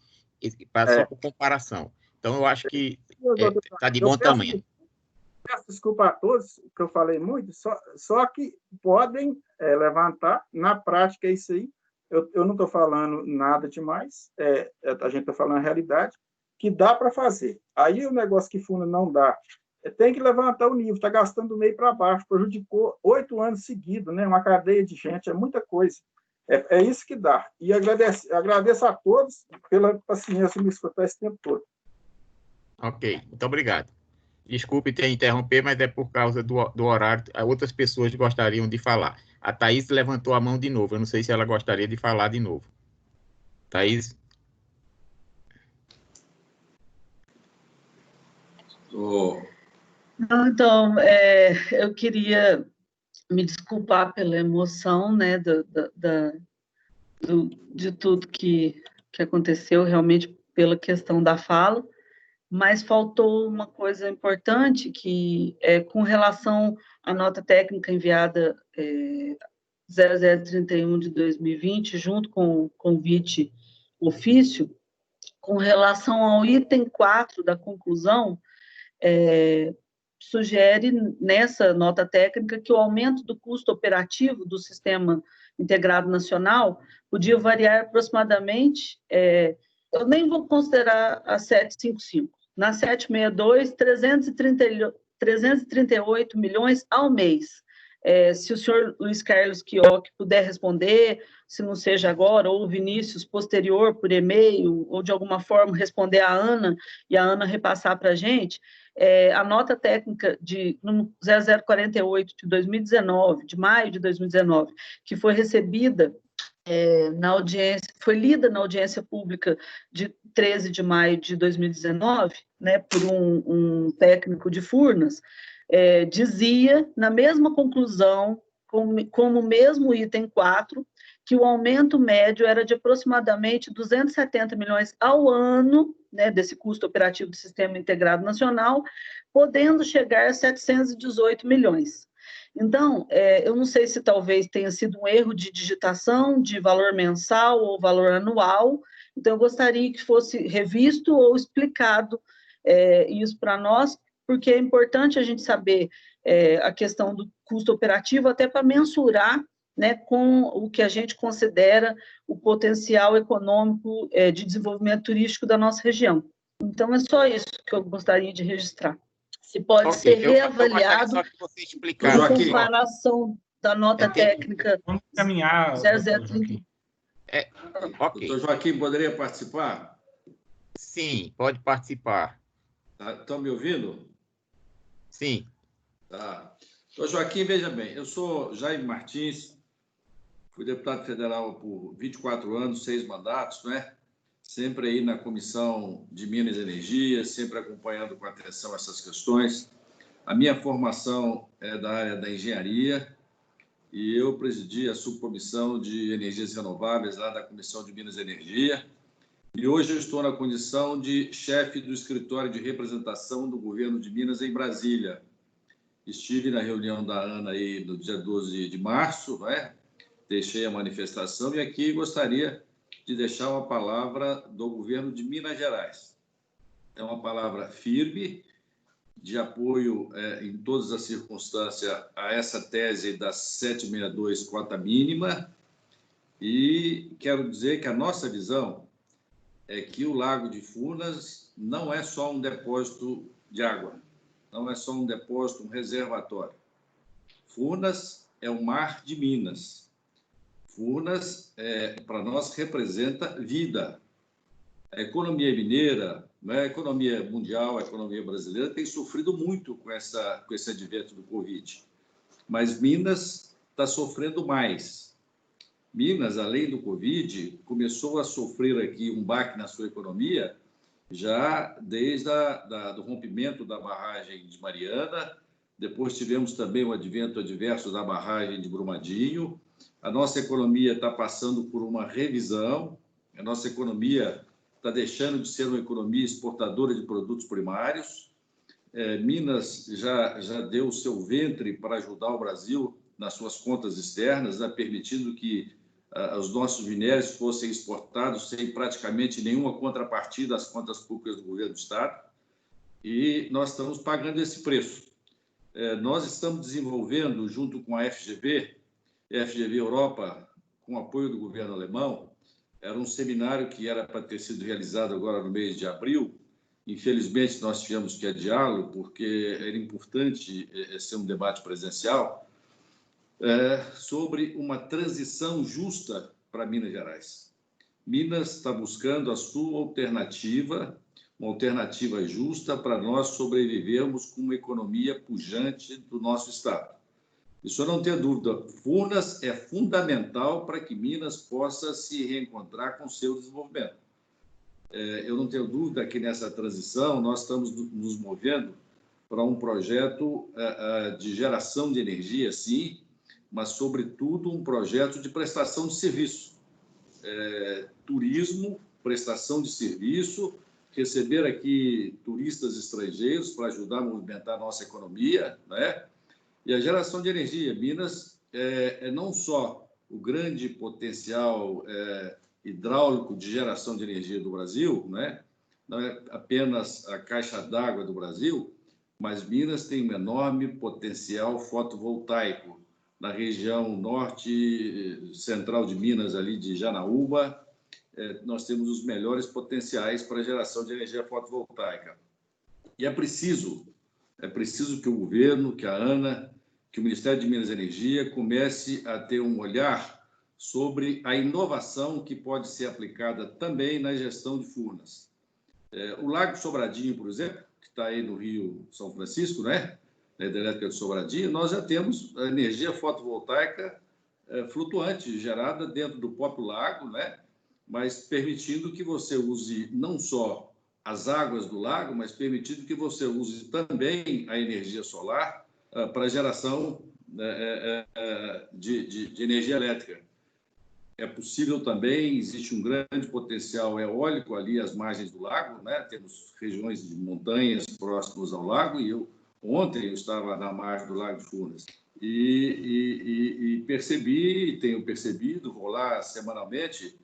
só por comparação. Então, eu acho que está de bom tamanho. Peço desculpa a todos, que eu falei muito, só que podem levantar. Na prática, é isso aí. Eu não estou falando nada demais, a gente está falando a realidade, que dá para fazer. Aí o negócio que Furnas não dá, tem que levantar o nível, está gastando do meio para baixo, prejudicou 8 anos seguidos, né? Uma cadeia de gente, é muita coisa. É isso que dá. E agradeço a todos pela paciência de me escutar esse tempo todo. Ok, muito obrigado. Desculpe te interromper, mas é por causa do horário. Outras pessoas gostariam de falar. A Thaís levantou a mão de novo. Eu não sei se ela gostaria de falar de novo. Thaís? Então, eu queria me desculpar pela emoção, né, de tudo que aconteceu, realmente pela questão da fala, mas faltou uma coisa importante, que com relação à nota técnica enviada 0031 de 2020, junto com o convite ofício, com relação ao item 4 da conclusão, sugere nessa nota técnica que o aumento do custo operativo do Sistema Integrado Nacional podia variar aproximadamente, eu nem vou considerar a 755, na 762, 338 milhões ao mês. Se o senhor Luiz Carlos Quioc puder responder, se não seja agora, ou o Vinícius posterior, por e-mail, ou de alguma forma responder a Ana, e a Ana repassar para a gente, a nota técnica de 0048 de 2019, de maio de 2019, que foi recebida na audiência, foi lida na audiência pública de 13 de maio de 2019, né, por um técnico de Furnas, dizia, na mesma conclusão, como o mesmo item 4, que o aumento médio era de aproximadamente 270 milhões ao ano, né, desse custo operativo do Sistema Integrado Nacional, podendo chegar a 718 milhões. Então, eu não sei se talvez tenha sido um erro de digitação de valor mensal ou valor anual, então eu gostaria que fosse revisto ou explicado isso para nós, porque é importante a gente saber a questão do custo operativo, até para mensurar, né, com o que a gente considera o potencial econômico de desenvolvimento turístico da nossa região. Então, é só isso que eu gostaria de registrar. Se pode ser reavaliado em comparação da nota técnica 0030. Doutor Joaquim, poderia participar? Sim, pode participar. Estão me ouvindo? Sim. Tá. Doutor Joaquim, veja bem, eu sou Jaime Martins, fui deputado federal por 24 anos, 6 mandatos, né? Sempre aí na Comissão de Minas e Energia, sempre acompanhando com atenção essas questões. A minha formação é da área da engenharia e eu presidi a subcomissão de energias renováveis lá da Comissão de Minas e Energia. E hoje eu estou na condição de chefe do escritório de representação do governo de Minas em Brasília. Estive na reunião da ANA aí no dia 12 de março, né? Deixei a manifestação e aqui gostaria de deixar uma palavra do governo de Minas Gerais. É uma palavra firme, de apoio em todas as circunstâncias a essa tese da 762 cota mínima, e quero dizer que a nossa visão é que o Lago de Furnas não é só um depósito de água, não é só um depósito, um reservatório. Furnas é o mar de Minas. Furnas, para nós, representa vida. A economia mineira, né, a economia mundial, a economia brasileira tem sofrido muito com esse advento do Covid. Mas Minas está sofrendo mais. Minas, além do Covid, começou a sofrer aqui um baque na sua economia já desde do rompimento da barragem de Mariana. Depois tivemos também o advento adverso da barragem de Brumadinho. A nossa economia está passando por uma revisão. A nossa economia está deixando de ser uma economia exportadora de produtos primários. Minas já deu o seu ventre para ajudar o Brasil nas suas contas externas, né, permitindo que os nossos minérios fossem exportados sem praticamente nenhuma contrapartida às contas públicas do governo do Estado. E nós estamos pagando esse preço. Nós estamos desenvolvendo, junto com a FGV Europa, com apoio do governo alemão, era um seminário que era para ter sido realizado agora no mês de abril. Infelizmente, nós tivemos que adiá-lo, porque era importante ser um debate presencial, sobre uma transição justa para Minas Gerais. Minas está buscando a sua alternativa, uma alternativa justa para nós sobrevivermos com uma economia pujante do nosso Estado. Isso eu não tenho dúvida. Furnas é fundamental para que Minas possa se reencontrar com o seu desenvolvimento. Eu não tenho dúvida que nessa transição nós estamos nos movendo para um projeto de geração de energia, sim, mas, sobretudo, um projeto de prestação de serviço. Turismo, prestação de serviço, receber aqui turistas estrangeiros para ajudar a movimentar a nossa economia, né? E a geração de energia. Minas é não só o grande potencial hidráulico de geração de energia do Brasil, né? Não é apenas a caixa d'água do Brasil, mas Minas tem um enorme potencial fotovoltaico na região norte central de Minas, ali de Janaúba. Nós temos os melhores potenciais para a geração de energia fotovoltaica. E é preciso que o governo, que a ANA, que o Ministério de Minas e Energia comece a ter um olhar sobre a inovação que pode ser aplicada também na gestão de Furnas. O Lago Sobradinho, por exemplo, que está aí no Rio São Francisco, né? Na hidrelétrica de Sobradinho, nós já temos a energia fotovoltaica flutuante, gerada dentro do próprio lago, né? Mas permitindo que você use não só as águas do lago, mas permitindo que você use também a energia solar para geração de energia elétrica. É possível também, existe um grande potencial eólico ali às margens do lago, né? Temos regiões de montanhas próximas ao lago, e ontem eu estava na margem do Lago de Furnas e percebi, tenho percebido, vou lá semanalmente,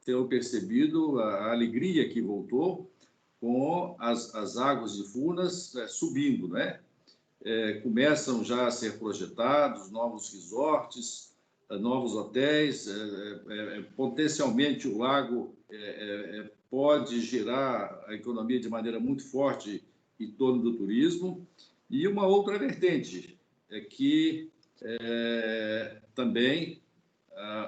tenho percebido a alegria que voltou com as águas de Furnas subindo, né? Começam já a ser projetados novos resorts, novos hotéis, potencialmente o lago pode gerar a economia de maneira muito forte em torno do turismo. E uma outra vertente é que também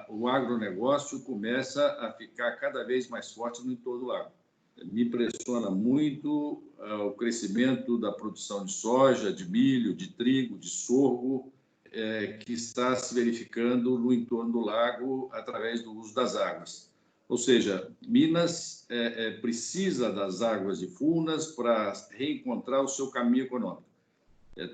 o agronegócio começa a ficar cada vez mais forte no entorno do lago. Me impressiona muito o crescimento da produção de soja, de milho, de trigo, de sorgo, que está se verificando no entorno do lago através do uso das águas. Ou seja, Minas precisa das águas de Furnas para reencontrar o seu caminho econômico.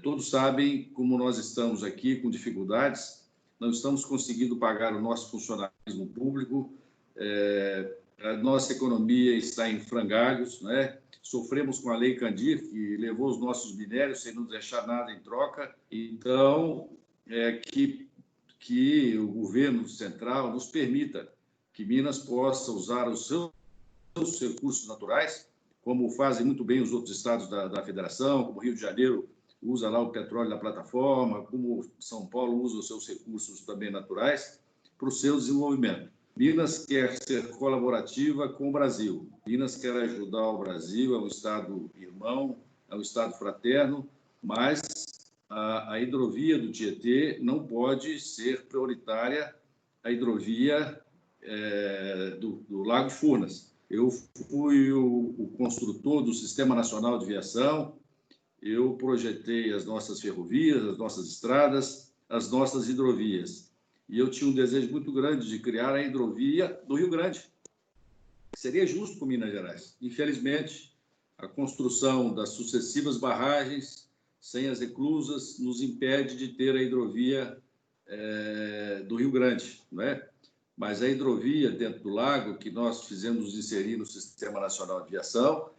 Todos sabem como nós estamos aqui com dificuldades, não estamos conseguindo pagar o nosso funcionalismo público, a nossa economia está em frangalhos, né? Sofremos com a Lei Candir, que levou os nossos minérios sem nos deixar nada em troca. Então, que o governo central nos permita que Minas possa usar os seus recursos naturais, como fazem muito bem os outros estados da federação, como Rio de Janeiro usa lá o petróleo da plataforma, como São Paulo usa os seus recursos também naturais para o seu desenvolvimento. Minas quer ser colaborativa com o Brasil. Minas quer ajudar o Brasil, é um estado irmão, é um estado fraterno, mas a hidrovia do Tietê não pode ser prioritária a hidrovia do Lago de Furnas. Eu fui o construtor do Sistema Nacional de Viação, eu projetei as nossas ferrovias, as nossas estradas, as nossas hidrovias. E eu tinha um desejo muito grande de criar a hidrovia do Rio Grande, que seria justo com Minas Gerais. Infelizmente, a construção das sucessivas barragens, sem as reclusas, nos impede de ter a hidrovia do Rio Grande, não é? Mas a hidrovia dentro do lago, que nós fizemos inserir no Sistema Nacional de Viação,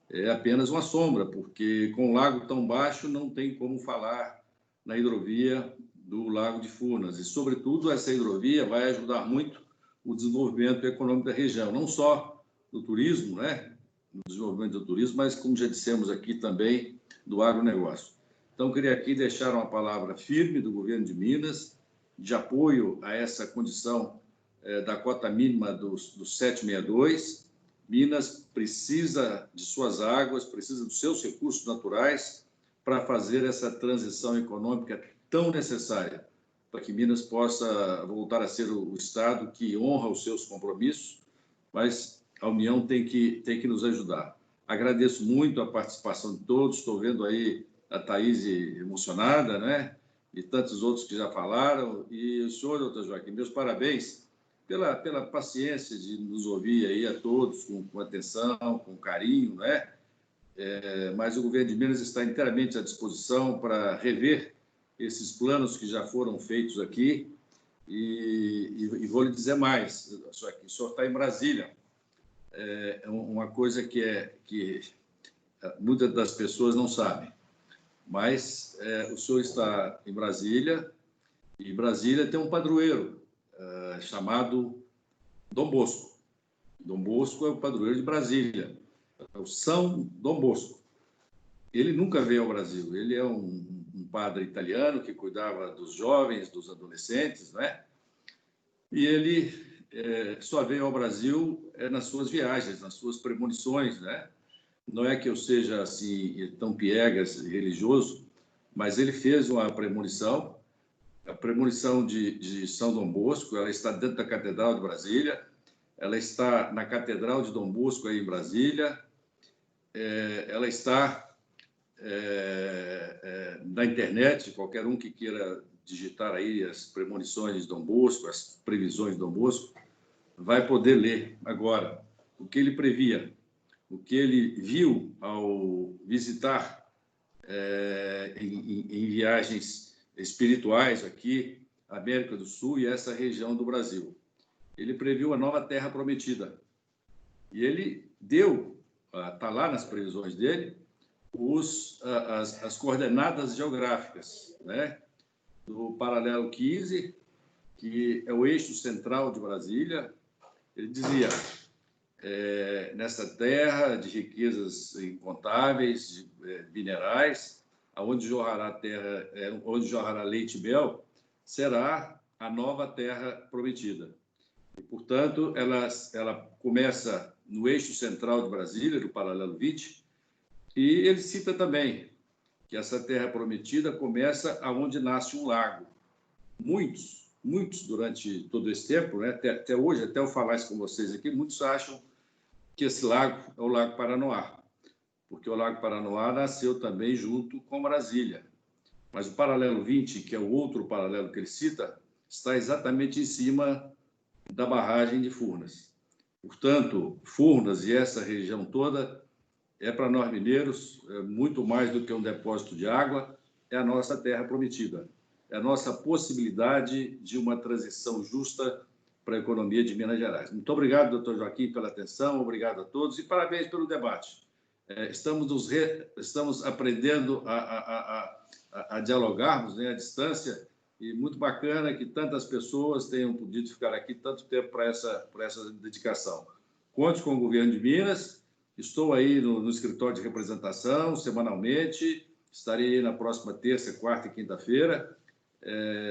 é apenas uma sombra, porque com o lago tão baixo não tem como falar na hidrovia do Lago de Furnas. E, sobretudo, essa hidrovia vai ajudar muito o desenvolvimento econômico da região, não só do turismo, né? No desenvolvimento do turismo, mas, como já dissemos aqui, também do agronegócio. Então, queria aqui deixar uma palavra firme do governo de Minas, de apoio a essa condição da cota mínima dos 762. Minas precisa de suas águas, precisa dos seus recursos naturais para fazer essa transição econômica tão necessária, para que Minas possa voltar a ser o estado que honra os seus compromissos, mas a União tem que nos ajudar. Agradeço muito a participação de todos, estou vendo aí a Thaís emocionada, né? E tantos outros que já falaram. E o senhor, doutor Joaquim, meus parabéns pela paciência de nos ouvir aí a todos com atenção, com carinho, né? Mas o governo de Minas está inteiramente à disposição para rever esses planos que já foram feitos aqui. E vou lhe dizer mais, o senhor está em Brasília. É uma coisa que muitas das pessoas não sabem, mas o senhor está em Brasília, e Brasília tem um padroeiro chamado Dom Bosco. Dom Bosco é o padroeiro de Brasília, é o São Dom Bosco. Ele nunca veio ao Brasil, ele é um padre italiano que cuidava dos jovens, dos adolescentes, né? E ele só veio ao Brasil nas suas viagens, nas suas premonições, né? Não é que eu seja assim tão piegas religioso, mas ele fez uma premonição a premonição de São Dom Bosco, ela está dentro da Catedral de Brasília, ela está na Catedral de Dom Bosco, aí em Brasília, ela está na internet, qualquer um que queira digitar aí as premonições de Dom Bosco, as previsões de Dom Bosco, vai poder ler agora o que ele previa, o que ele viu ao visitar em viagens espirituais aqui, América do Sul e essa região do Brasil. Ele previu a nova Terra Prometida. E ele deu, está lá nas previsões dele, as coordenadas geográficas, né? Do paralelo 15, que é o eixo central de Brasília. Ele dizia, nessa terra de riquezas incontáveis, de minerais, onde jorrará onde jorrará leite e mel, será a nova terra prometida. E, portanto, ela começa no eixo central de Brasília, do paralelo 20, e ele cita também que essa terra prometida começa aonde nasce um lago. Muitos durante todo esse tempo, né? Até hoje, até eu falar isso com vocês aqui, muitos acham que esse lago é o Lago Paranoá, porque o Lago Paranoá nasceu também junto com Brasília. Mas o paralelo 20, que é o outro paralelo que ele cita, está exatamente em cima da barragem de Furnas. Portanto, Furnas e essa região toda para nós mineiros, muito mais do que um depósito de água, é a nossa terra prometida. É a nossa possibilidade de uma transição justa para a economia de Minas Gerais. Muito obrigado, doutor Joaquim, pela atenção, obrigado a todos e parabéns pelo debate. Estamos aprendendo a dialogarmos, né, à distância, e muito bacana que tantas pessoas tenham podido ficar aqui tanto tempo para essa dedicação. Conte com o governo de Minas, estou aí no escritório de representação, semanalmente, estarei aí na próxima terça, quarta e quinta-feira.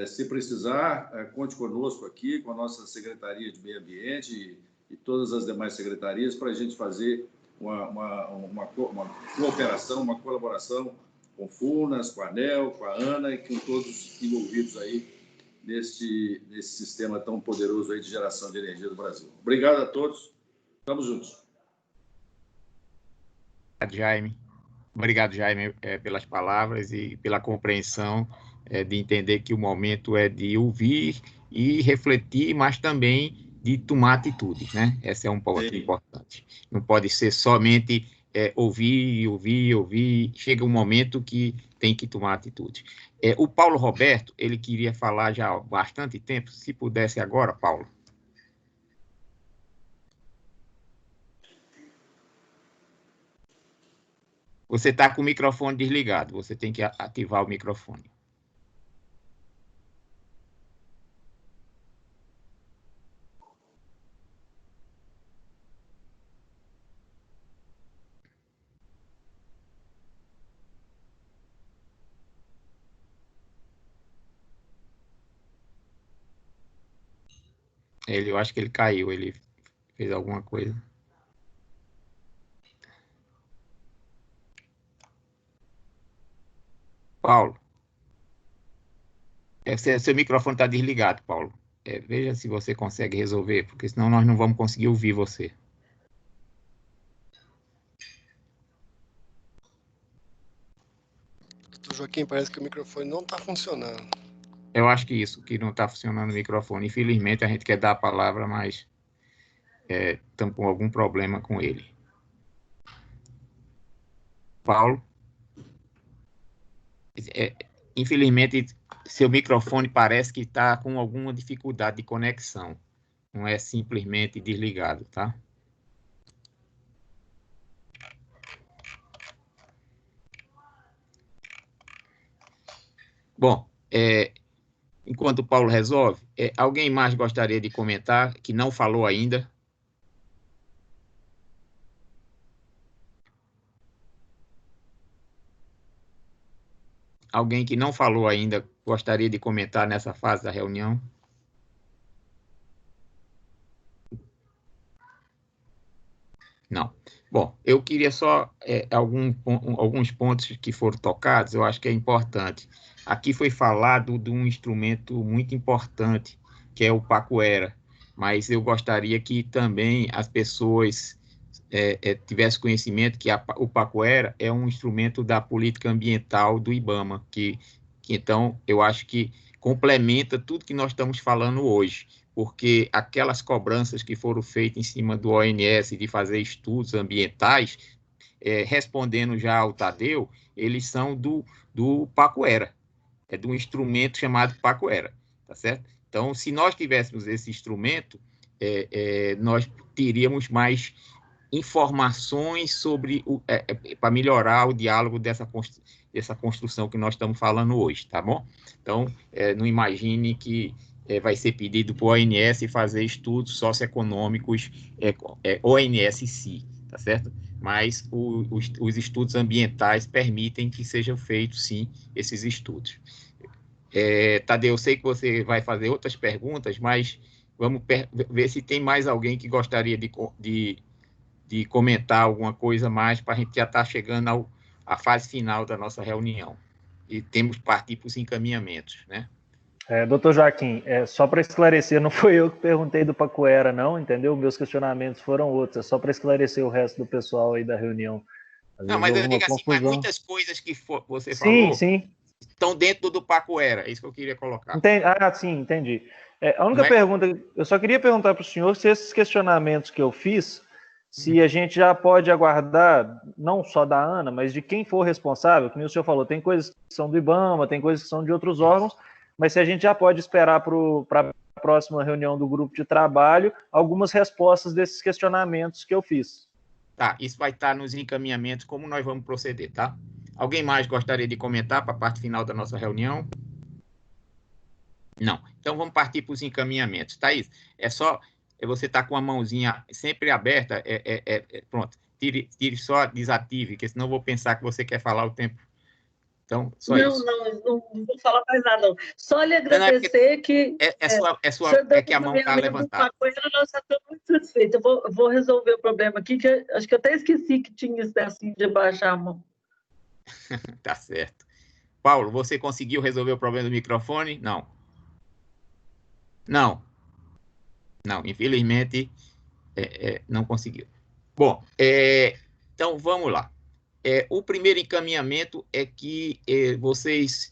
Se precisar, conte conosco aqui, com a nossa Secretaria de Meio Ambiente e todas as demais secretarias, para a gente fazer uma cooperação, uma colaboração com Furnas, com a ANEEL, com a ANA e com todos envolvidos aí nesse sistema tão poderoso aí de geração de energia do Brasil. Obrigado a todos. Estamos juntos. Obrigado, Jaime, pelas palavras e pela compreensão de entender que o momento é de ouvir e refletir, mas também de tomar atitude, né? Esse é um ponto importante. Não pode ser somente ouvir. Chega um momento que tem que tomar atitude. O Paulo Roberto, ele queria falar já há bastante tempo. Se pudesse agora, Paulo. Você está com o microfone desligado. Você tem que ativar o microfone. Eu acho que ele caiu, ele fez alguma coisa. Paulo, seu microfone está desligado, Paulo. Veja se você consegue resolver, porque senão nós não vamos conseguir ouvir você. Doutor Joaquim, parece que o microfone não está funcionando. Eu acho que que não está funcionando o microfone. Infelizmente, a gente quer dar a palavra, mas estamos com algum problema com ele. Paulo? Infelizmente, seu microfone parece que está com alguma dificuldade de conexão. Não é simplesmente desligado, tá? Bom, enquanto o Paulo resolve, alguém mais gostaria de comentar que não falou ainda? Alguém que não falou ainda gostaria de comentar nessa fase da reunião? Não. Bom, eu queria só alguns pontos que foram tocados, eu acho que é importante. Aqui foi falado de um instrumento muito importante, que é o Pacoera, mas eu gostaria que também as pessoas tivessem conhecimento que o Pacoera é um instrumento da política ambiental do IBAMA, que então eu acho que complementa tudo que nós estamos falando hoje, porque aquelas cobranças que foram feitas em cima do ONS de fazer estudos ambientais, respondendo já ao Tadeu, eles são do Pacoera, de um instrumento chamado Pacoera, tá certo? Então, se nós tivéssemos esse instrumento, nós teríamos mais informações sobre para melhorar o diálogo dessa construção que nós estamos falando hoje, tá bom? Então, não imagine que vai ser pedido para o ONS fazer estudos socioeconômicos, ONS-CI, tá certo? Mas os estudos ambientais permitem que sejam feitos, sim, esses estudos. Tadeu, eu sei que você vai fazer outras perguntas, mas vamos ver se tem mais alguém que gostaria de comentar alguma coisa mais, para a gente já estar chegando à fase final da nossa reunião. E temos que partir para os encaminhamentos, né? Doutor Joaquim, só para esclarecer, não foi eu que perguntei do Pacoera, não, entendeu? Meus questionamentos foram outros, é só para esclarecer o resto do pessoal aí da reunião. Não, mas eu digo assim, mas muitas coisas que você falou estão dentro do Pacoera, é isso que eu queria colocar. Sim, entendi. A única pergunta, eu só queria perguntar para o senhor se esses questionamentos que eu fiz, se a gente já pode aguardar, não só da ANA, mas de quem for responsável, como o senhor falou, tem coisas que são do IBAMA, tem coisas que são de outros órgãos, mas se a gente já pode esperar para a próxima reunião do grupo de trabalho algumas respostas desses questionamentos que eu fiz. Tá, isso vai estar nos encaminhamentos, como nós vamos proceder, tá? Alguém mais gostaria de comentar para a parte final da nossa reunião? Não. Então, vamos partir para os encaminhamentos, Thaís. Você está com a mãozinha sempre aberta, pronto. Tire só, desative, porque senão eu vou pensar que você quer falar o tempo. Então, só isso. Não vou falar mais nada, não. Só lhe agradecer que... que a mão está levantada. Nós já estamos muito satisfeitos. Eu vou resolver o problema aqui, que acho que eu até esqueci que tinha esse assim de baixar a mão. Tá certo. Paulo, você conseguiu resolver o problema do microfone? Não. Não, infelizmente, não conseguiu. Bom, então, vamos lá. O primeiro encaminhamento é que vocês,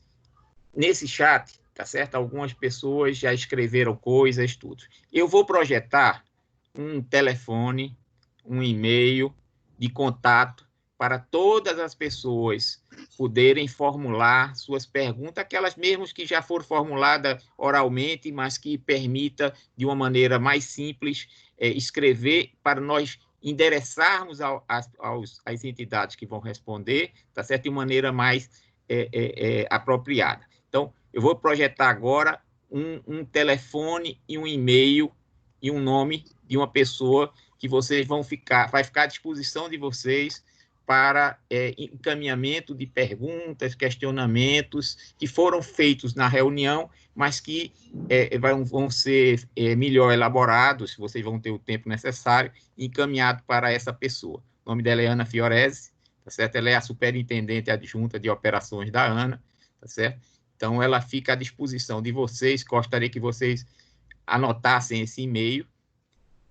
nesse chat, tá certo? Algumas pessoas já escreveram coisas, tudo. Eu vou projetar um telefone, um e-mail de contato para todas as pessoas poderem formular suas perguntas, aquelas mesmas que já foram formuladas oralmente, mas que permita, de uma maneira mais simples, escrever para nós endereçarmos às entidades que vão responder, tá certo? De maneira mais apropriada. Então, eu vou projetar agora um telefone e um e-mail e um nome de uma pessoa que vocês vai ficar à disposição de vocês para encaminhamento de perguntas, questionamentos que foram feitos na reunião, mas que vão ser melhor elaborados, vocês vão ter o tempo necessário, encaminhado para essa pessoa. O nome dela é Ana Fiorese, tá certo? Ela é a superintendente adjunta de operações da ANA, tá certo? Então, ela fica à disposição de vocês, gostaria que vocês anotassem esse e-mail,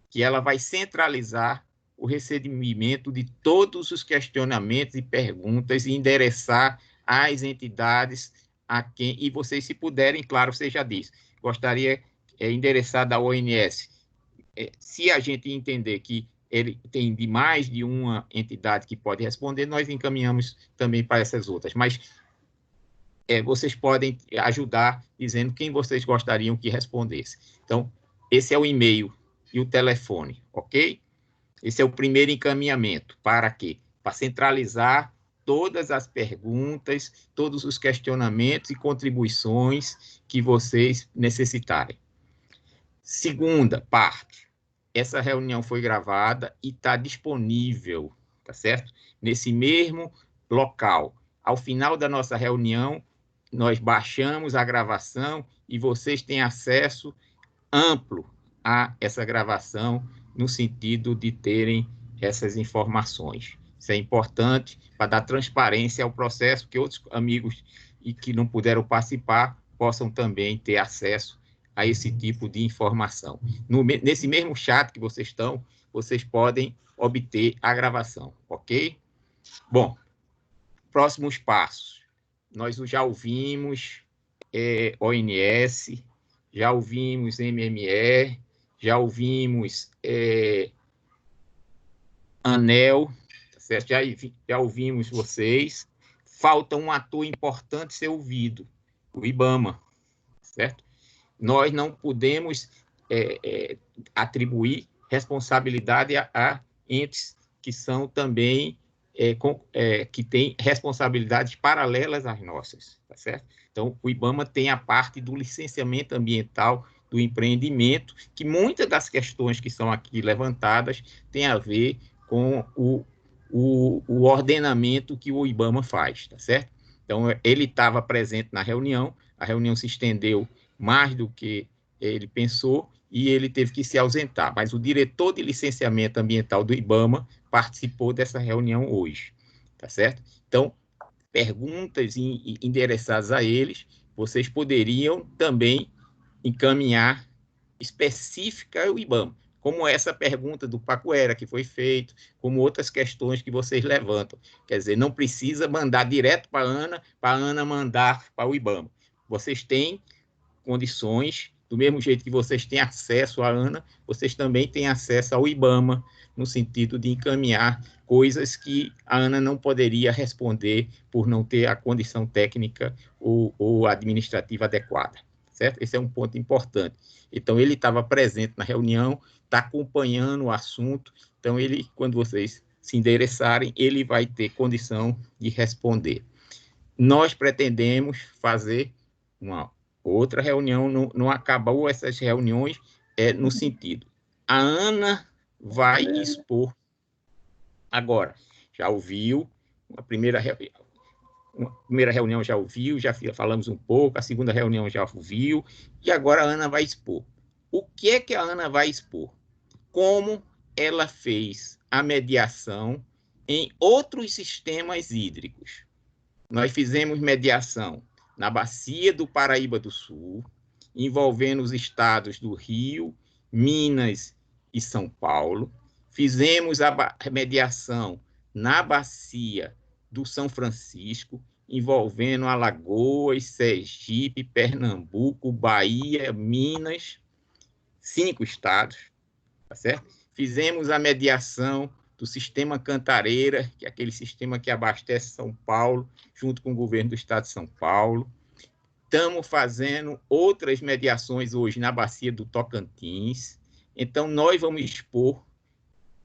que ela vai centralizar o recebimento de todos os questionamentos e perguntas e endereçar às entidades a quem, e vocês, se puderem, claro, você já disse, gostaria endereçar da ONS. Se a gente entender que ele tem de mais de uma entidade que pode responder, nós encaminhamos também para essas outras, mas vocês podem ajudar dizendo quem vocês gostariam que respondesse. Então, esse é o e-mail e o telefone, ok? Esse é o primeiro encaminhamento. Para quê? Para centralizar todas as perguntas, todos os questionamentos e contribuições que vocês necessitarem. Segunda parte. Essa reunião foi gravada e está disponível, tá certo? Nesse mesmo local. Ao final da nossa reunião, nós baixamos a gravação e vocês têm acesso amplo a essa gravação, no sentido de terem essas informações. Isso é importante para dar transparência ao processo, que outros amigos e que não puderam participar possam também ter acesso a esse tipo de informação. Nesse mesmo chat que vocês estão, vocês podem obter a gravação, ok? Bom, próximos passos. Nós já ouvimos ONS, já ouvimos MME, já ouvimos ANEEL, tá certo? Já ouvimos vocês. Falta um ator importante ser ouvido, o IBAMA, certo? Nós não podemos atribuir responsabilidade a entes que são também, que têm responsabilidades paralelas às nossas, tá certo? Então, o IBAMA tem a parte do licenciamento ambiental, do empreendimento, que muitas das questões que são aqui levantadas têm a ver com o ordenamento que o IBAMA faz, tá certo? Então, ele estava presente na reunião, a reunião se estendeu mais do que ele pensou e ele teve que se ausentar, mas o diretor de licenciamento ambiental do IBAMA participou dessa reunião hoje, tá certo? Então, perguntas endereçadas a eles, vocês poderiam também encaminhar específica ao IBAMA, como essa pergunta do Pacuera que foi feita, como outras questões que vocês levantam. Quer dizer, não precisa mandar direto para a Ana mandar para o IBAMA. Vocês têm condições, do mesmo jeito que vocês têm acesso à ANA, vocês também têm acesso ao IBAMA, no sentido de encaminhar coisas que a ANA não poderia responder por não ter a condição técnica ou administrativa adequada, certo? Esse é um ponto importante. Então, ele estava presente na reunião, está acompanhando o assunto, então, quando vocês se endereçarem, ele vai ter condição de responder. Nós pretendemos fazer uma outra reunião, não acabou essas reuniões, no sentido, a Ana vai expor agora, já ouviu, a primeira reunião já ouviu, já falamos um pouco, a segunda reunião já ouviu, e agora a Ana vai expor. O que é que a Ana vai expor? Como ela fez a mediação em outros sistemas hídricos. Nós fizemos mediação na Bacia do Paraíba do Sul, envolvendo os estados do Rio, Minas e São Paulo. Fizemos a mediação na Bacia do São Francisco, envolvendo Alagoas, Sergipe, Pernambuco, Bahia, Minas, 5 estados, tá certo? Fizemos a mediação do sistema Cantareira, que é aquele sistema que abastece São Paulo, junto com o governo do estado de São Paulo. Estamos fazendo outras mediações hoje na Bacia do Tocantins. Então, nós vamos expor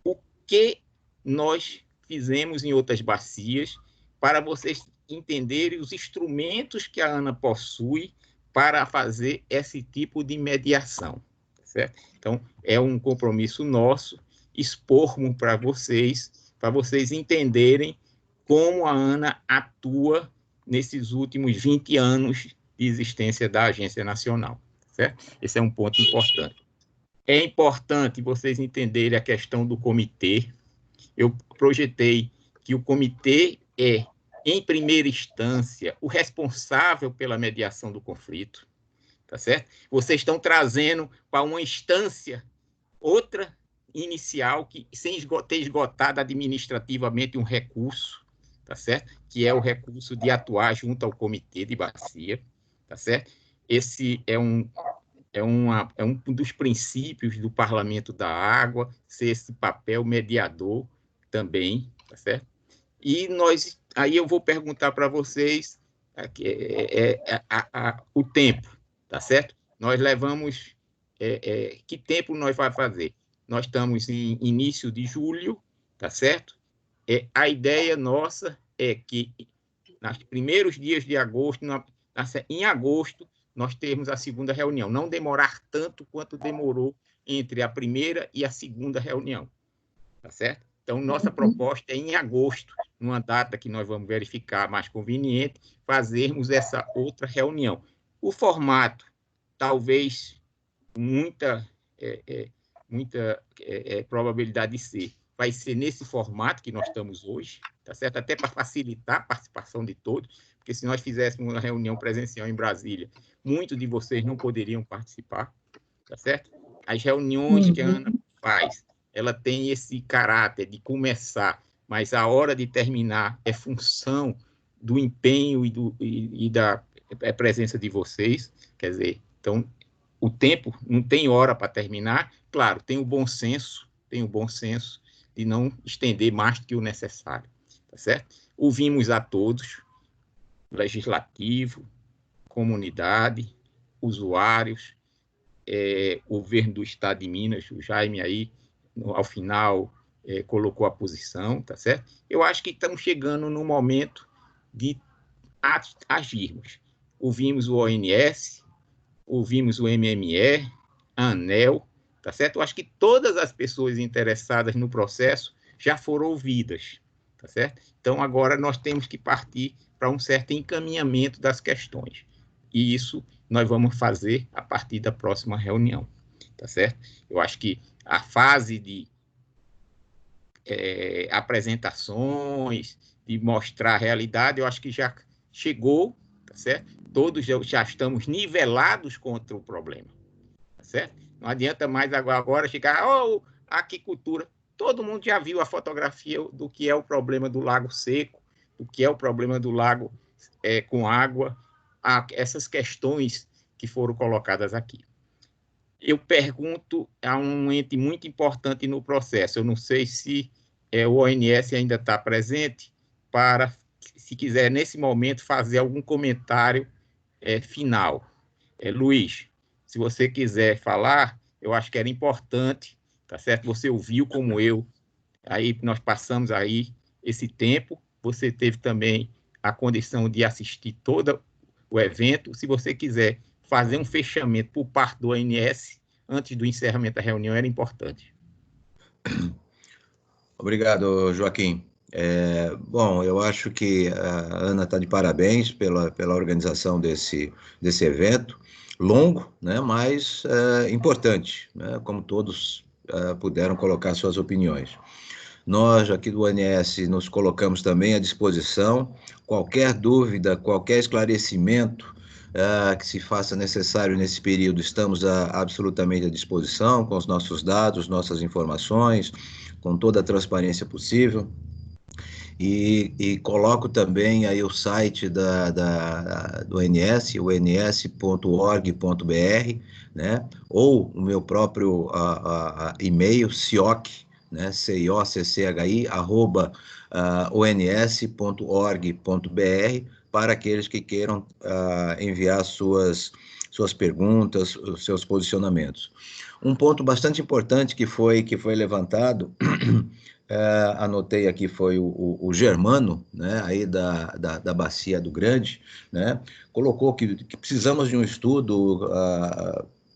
o que nós fizemos em outras bacias, para vocês entenderem os instrumentos que a ANA possui para fazer esse tipo de mediação, certo? Então, é um compromisso nosso expormos para vocês entenderem como a ANA atua nesses últimos 20 anos de existência da Agência Nacional, certo? Esse é um ponto importante. É importante vocês entenderem a questão do comitê. Eu projetei que o comitê é, em primeira instância, o responsável pela mediação do conflito, tá certo? Vocês estão trazendo para uma instância outra inicial, que sem ter esgotado administrativamente um recurso, tá certo? Que é o recurso de atuar junto ao comitê de bacia, tá certo? Esse é um dos princípios do Parlamento da Água, ser esse papel mediador também, tá certo? E aí eu vou perguntar para vocês o tempo, tá certo? Nós levamos, que tempo nós vamos fazer? Nós estamos em início de julho, tá certo? A ideia nossa é que, nos primeiros dias de agosto, em agosto, nós termos a segunda reunião. Não demorar tanto quanto demorou entre a primeira e a segunda reunião, tá certo? Então, nossa proposta é em agosto, numa data que nós vamos verificar mais conveniente, fazermos essa outra reunião. O formato, talvez, muita probabilidade de ser vai ser nesse formato que nós estamos hoje, tá certo? Até para facilitar a participação de todos, porque se nós fizéssemos uma reunião presencial em Brasília, muitos de vocês não poderiam participar, tá certo? As reuniões que a Ana faz, ela tem esse caráter de começar, mas a hora de terminar é função do empenho e da presença de vocês, quer dizer, então, o tempo não tem hora para terminar, claro, tem o bom senso de não estender mais do que o necessário, tá certo? Ouvimos a todos, legislativo, comunidade, usuários, o governo do Estado de Minas, o Jaime aí, ao final, colocou a posição, tá certo? Eu acho que estamos chegando no momento de agirmos. Ouvimos o ONS, ouvimos o MME, a ANEEL, tá certo? Eu acho que todas as pessoas interessadas no processo já foram ouvidas, tá certo? Então, agora nós temos que partir para um certo encaminhamento das questões. E isso nós vamos fazer a partir da próxima reunião, tá certo? Eu acho que a fase de apresentações, de mostrar a realidade, eu acho que já chegou, tá certo? Todos já estamos nivelados contra o problema, tá certo? Não adianta mais agora chegar, a aquicultura. Todo mundo já viu a fotografia do que é o problema do lago seco, do que é o problema do lago com água, essas questões que foram colocadas aqui. Eu pergunto a um ente muito importante no processo, eu não sei se o ONS ainda está presente, para, se quiser, nesse momento, fazer algum comentário final. Luiz, se você quiser falar, eu acho que era importante, tá certo? Você ouviu como eu, aí nós passamos aí esse tempo, você teve também a condição de assistir todo o evento. Se você quiser fazer um fechamento por parte do ONS, antes do encerramento da reunião, era importante. Obrigado, Joaquim. Bom, eu acho que a Ana está de parabéns pela organização desse evento, longo, né, mas importante, né, como todos puderam colocar suas opiniões. Nós, aqui do ONS, nos colocamos também à disposição. Qualquer dúvida, qualquer esclarecimento que se faça necessário nesse período, estamos absolutamente à disposição, com os nossos dados, nossas informações, com toda a transparência possível. E coloco também aí o site do ONS, o ons.org.br, né? Ou o meu próprio e-mail, cioc, né? CIOCCHI, @ons.org.br, para aqueles que queiram enviar suas perguntas, os seus posicionamentos. Um ponto bastante importante que foi levantado, anotei aqui, foi o Germano, né, aí da Bacia do Grande, né, colocou que precisamos de um estudo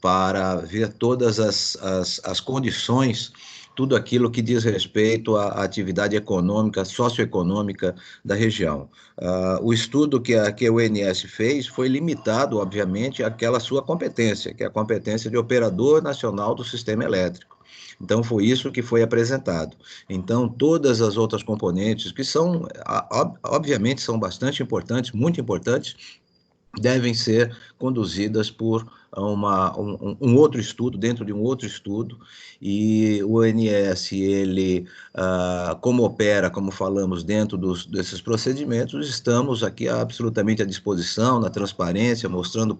para ver todas as condições, tudo aquilo que diz respeito à atividade econômica, socioeconômica da região. O estudo que a ONS fez foi limitado, obviamente, àquela sua competência, que é a competência de operador nacional do sistema elétrico. Então, foi isso que foi apresentado. Então, todas as outras componentes, que são, obviamente, são bastante importantes, muito importantes, devem ser conduzidas por um outro estudo, dentro de um outro estudo, e o ONS, ele, como opera, como falamos, dentro desses procedimentos, estamos aqui absolutamente à disposição, na transparência, mostrando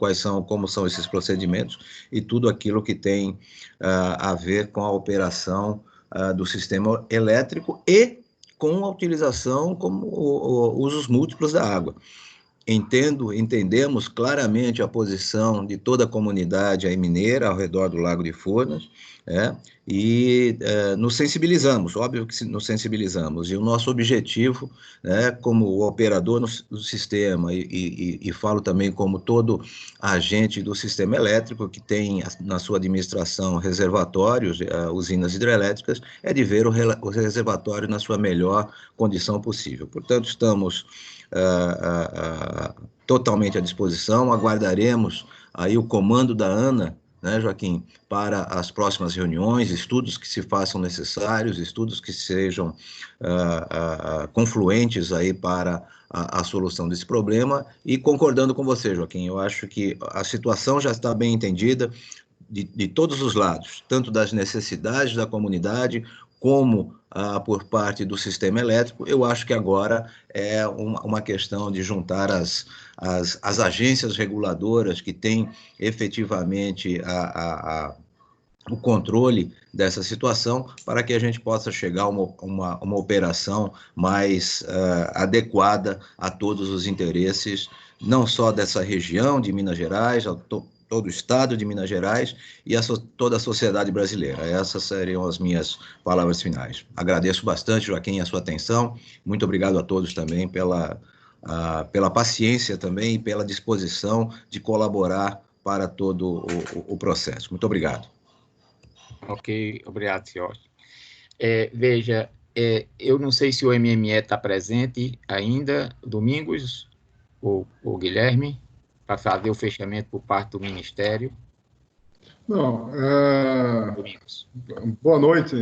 como são esses procedimentos e tudo aquilo que tem a ver com a operação do sistema elétrico e com a utilização como usos múltiplos da água. Entendemos claramente a posição de toda a comunidade aí mineira ao redor do Lago de Furnas, e nos sensibilizamos, óbvio que nos sensibilizamos, e o nosso objetivo, como operador do sistema, e falo também como todo agente do sistema elétrico que tem na sua administração reservatórios, usinas hidrelétricas, é de ver o reservatório na sua melhor condição possível. Portanto, estamos totalmente à disposição, aguardaremos aí o comando da Ana né, Joaquim, para as próximas reuniões, estudos que se façam necessários, estudos que sejam confluentes aí para a solução desse problema, e concordando com você, Joaquim, eu acho que a situação já está bem entendida de todos os lados, tanto das necessidades da comunidade, como por parte do sistema elétrico. Eu acho que agora é uma questão de juntar as agências reguladoras que têm efetivamente o controle dessa situação, para que a gente possa chegar a uma operação mais adequada a todos os interesses, não só dessa região de Minas Gerais, todo o estado de Minas Gerais e toda a sociedade brasileira. Essas seriam as minhas palavras finais. Agradeço bastante, Joaquim, a sua atenção. Muito obrigado a todos também pela paciência também e pela disposição de colaborar para todo o processo. Muito obrigado. Ok, obrigado, senhor. Veja, eu não sei se o MME está presente ainda, Domingos ou Guilherme, para fazer o fechamento por parte do Ministério. Não, Domingos. Boa noite,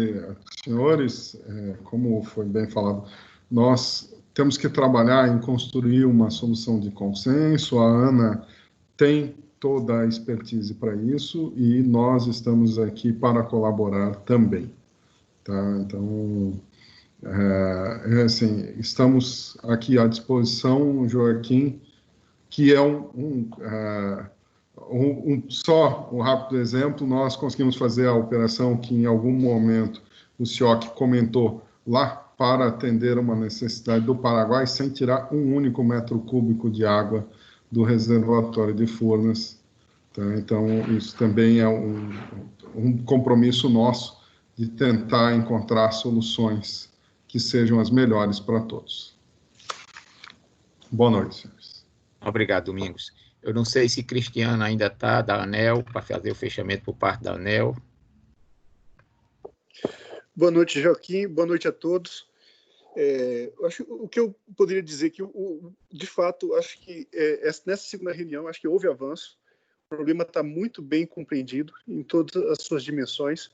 senhores. Como foi bem falado, nós temos que trabalhar em construir uma solução de consenso. A Ana tem toda a expertise para isso e nós estamos aqui para colaborar também. Tá? Então, assim, estamos aqui à disposição, Joaquim, que é só um rápido exemplo. Nós conseguimos fazer a operação que em algum momento o Sioc comentou lá para atender uma necessidade do Paraguai sem tirar um único metro cúbico de água do reservatório de Furnas. Tá? Então, isso também é um compromisso nosso de tentar encontrar soluções que sejam as melhores para todos. Boa noite, senhores. Obrigado, Domingos. Eu não sei se Cristiano ainda está, da ANEEL, para fazer o fechamento por parte da ANEEL. Boa noite, Joaquim. Boa noite a todos. Acho o que eu poderia dizer que, de fato, acho que nessa segunda reunião, acho que houve avanço. O problema está muito bem compreendido em todas as suas dimensões.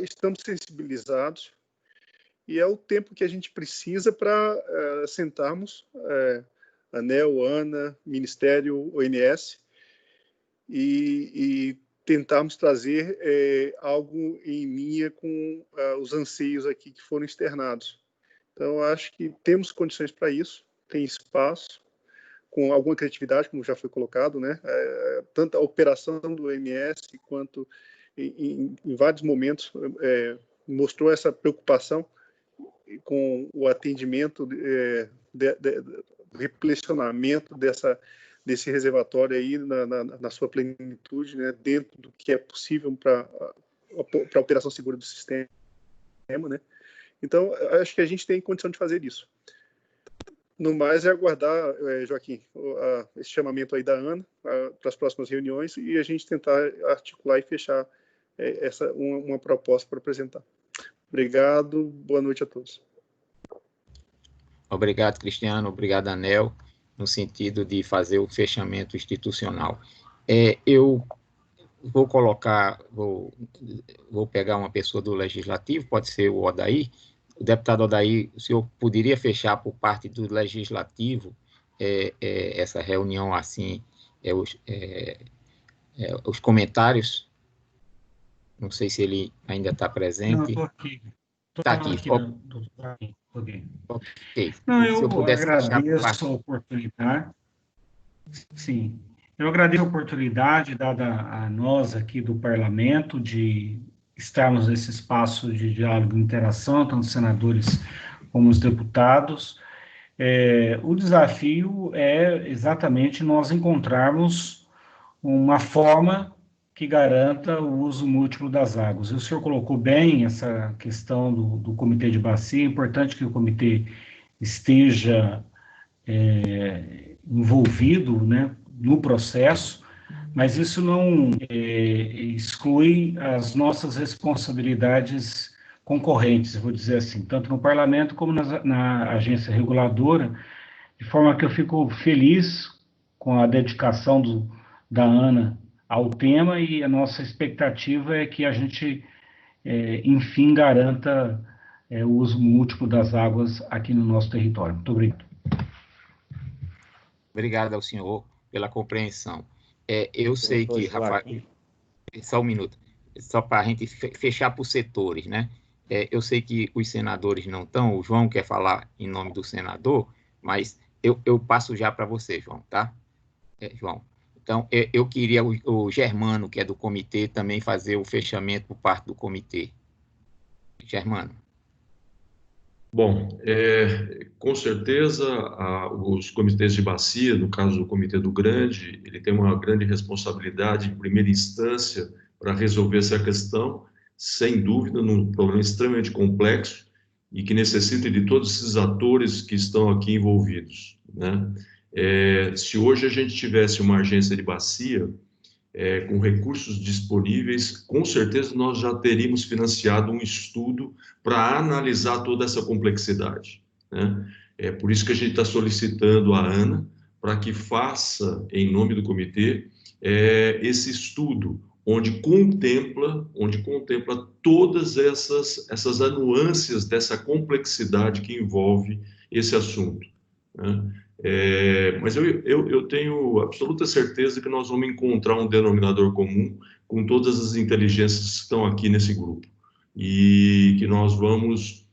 Estamos sensibilizados e é o tempo que a gente precisa para sentarmos, ANEEL, ANA, Ministério, ONS, e tentarmos trazer algo em linha com os anseios aqui que foram externados. Então, acho que temos condições para isso, tem espaço, com alguma criatividade, como já foi colocado, né? Tanto a operação do OMS quanto em vários momentos mostrou essa preocupação com o atendimento, replecionamento desse reservatório aí na sua plenitude, né, dentro do que é possível para a operação segura do sistema, né? Então, acho que a gente tem condição de fazer isso. No mais, é aguardar, Joaquim, esse chamamento aí da Ana para as próximas reuniões e a gente tentar articular e fechar uma proposta para apresentar. Obrigado, boa noite a todos. Obrigado, Cristiano, obrigado, ANEEL, no sentido de fazer o fechamento institucional. Eu vou pegar uma pessoa do Legislativo, pode ser o Odair. O deputado Odair, o senhor poderia fechar por parte do Legislativo essa reunião assim, os comentários? Não sei se ele ainda está presente. Não, estou aqui. Está aqui. Ok. Não, eu agradeço a oportunidade. Sim, eu agradeço a oportunidade dada a nós aqui do Parlamento de estarmos nesse espaço de diálogo e interação, tanto os senadores como os deputados. O desafio é exatamente nós encontrarmos uma forma que garanta o uso múltiplo das águas. O senhor colocou bem essa questão do comitê de bacia. É importante que o comitê esteja envolvido, né, no processo, mas isso não exclui as nossas responsabilidades concorrentes, vou dizer assim, tanto no Parlamento como na agência reguladora, de forma que eu fico feliz com a dedicação da Ana ao tema, e a nossa expectativa é que a gente, enfim, garanta o uso múltiplo das águas aqui no nosso território. Muito obrigado. Obrigado ao senhor pela compreensão. Eu sei que, Rafael, só um minuto, só para a gente fechar por setores, né? Eu sei que os senadores não estão, o João quer falar em nome do senador, mas eu passo já para você, João, tá? João. Então, eu queria o Germano, que é do comitê, também fazer o fechamento por parte do comitê. Germano. Bom, com certeza, os comitês de bacia, no caso do Comitê do Grande, ele tem uma grande responsabilidade em primeira instância para resolver essa questão, sem dúvida, num problema extremamente complexo e que necessita de todos esses atores que estão aqui envolvidos, né? Se hoje a gente tivesse uma agência de bacia, com recursos disponíveis, com certeza nós já teríamos financiado um estudo para analisar toda essa complexidade, né? É por isso que a gente está solicitando a Ana para que faça, em nome do comitê, esse estudo, onde contempla todas essas nuances dessa complexidade que envolve esse assunto, né? Mas eu tenho absoluta certeza que nós vamos encontrar um denominador comum com todas as inteligências que estão aqui nesse grupo, e que nós vamos,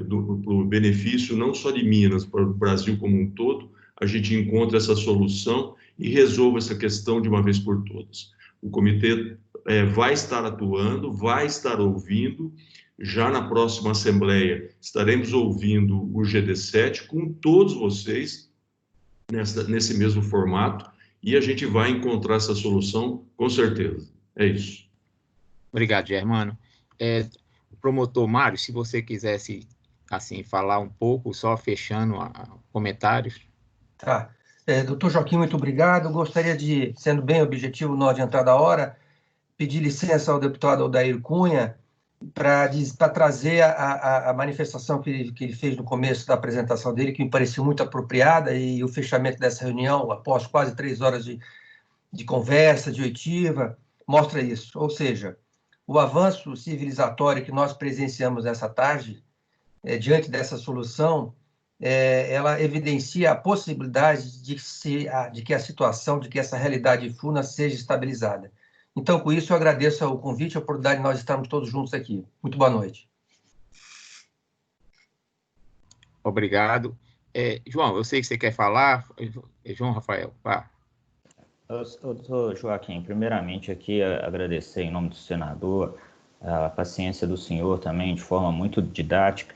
do benefício não só de Minas, para o Brasil como um todo, a gente encontra essa solução e resolva essa questão de uma vez por todas. O comitê vai estar atuando, vai estar ouvindo. Já na próxima Assembleia estaremos ouvindo o GD7 com todos vocês nesse mesmo formato, e a gente vai encontrar essa solução com certeza. É isso. Obrigado, Germano. O promotor Mário, se você quisesse assim falar um pouco, só fechando comentários. Tá. Doutor Joaquim, muito obrigado. Eu gostaria de, sendo bem objetivo, não adiantar da hora, pedir licença ao deputado Odair Cunha para trazer a manifestação que ele fez no começo da apresentação dele, que me pareceu muito apropriada, e o fechamento dessa reunião, após quase 3 horas de conversa, de oitiva, mostra isso. Ou seja, o avanço civilizatório que nós presenciamos essa tarde, diante dessa solução, ela evidencia a possibilidade de que a situação, de que essa realidade FUNA seja estabilizada. Então, com isso, eu agradeço o convite e a oportunidade de nós estarmos todos juntos aqui. Muito boa noite. Obrigado. João, eu sei que você quer falar. João Rafael, vá. Doutor Joaquim, primeiramente aqui agradecer em nome do senador a paciência do senhor também, de forma muito didática.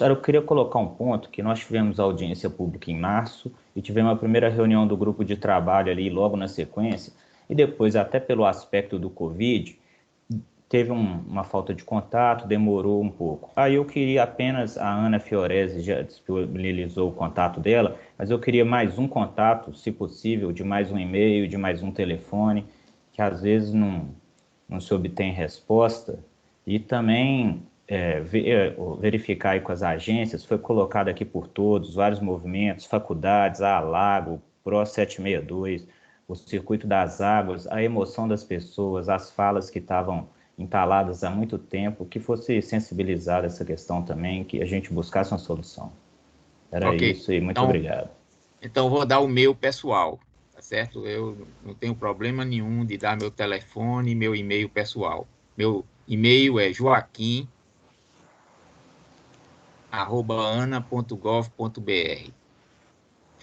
Eu queria colocar um ponto, que nós tivemos audiência pública em março e tivemos a primeira reunião do grupo de trabalho ali logo na sequência, e depois, até pelo aspecto do Covid, teve uma falta de contato, demorou um pouco. Aí eu queria apenas, a Ana Fiorese já disponibilizou o contato dela, mas eu queria mais um contato, se possível, de mais um e-mail, de mais um telefone, que às vezes não se obtém resposta, e também verificar aí com as agências, foi colocado aqui por todos, vários movimentos, faculdades, a Alago, Pro 762, o Circuito das Águas, a emoção das pessoas, as falas que estavam entaladas há muito tempo, que fosse sensibilizada essa questão também, que a gente buscasse uma solução. Era isso, e muito obrigado. Então, vou dar o meu pessoal, tá certo? Eu não tenho problema nenhum de dar meu telefone e meu e-mail pessoal. Meu e-mail é joaquim@ana.gov.br.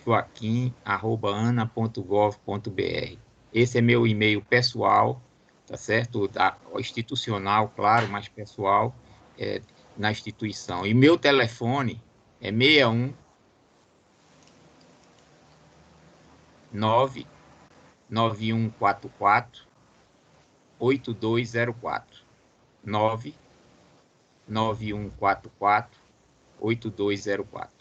joaquim@ana.gov.br. Esse é meu e-mail pessoal, tá certo? Institucional, claro, mas pessoal, na instituição. E meu telefone é 61 99144 8204. 99144 8204.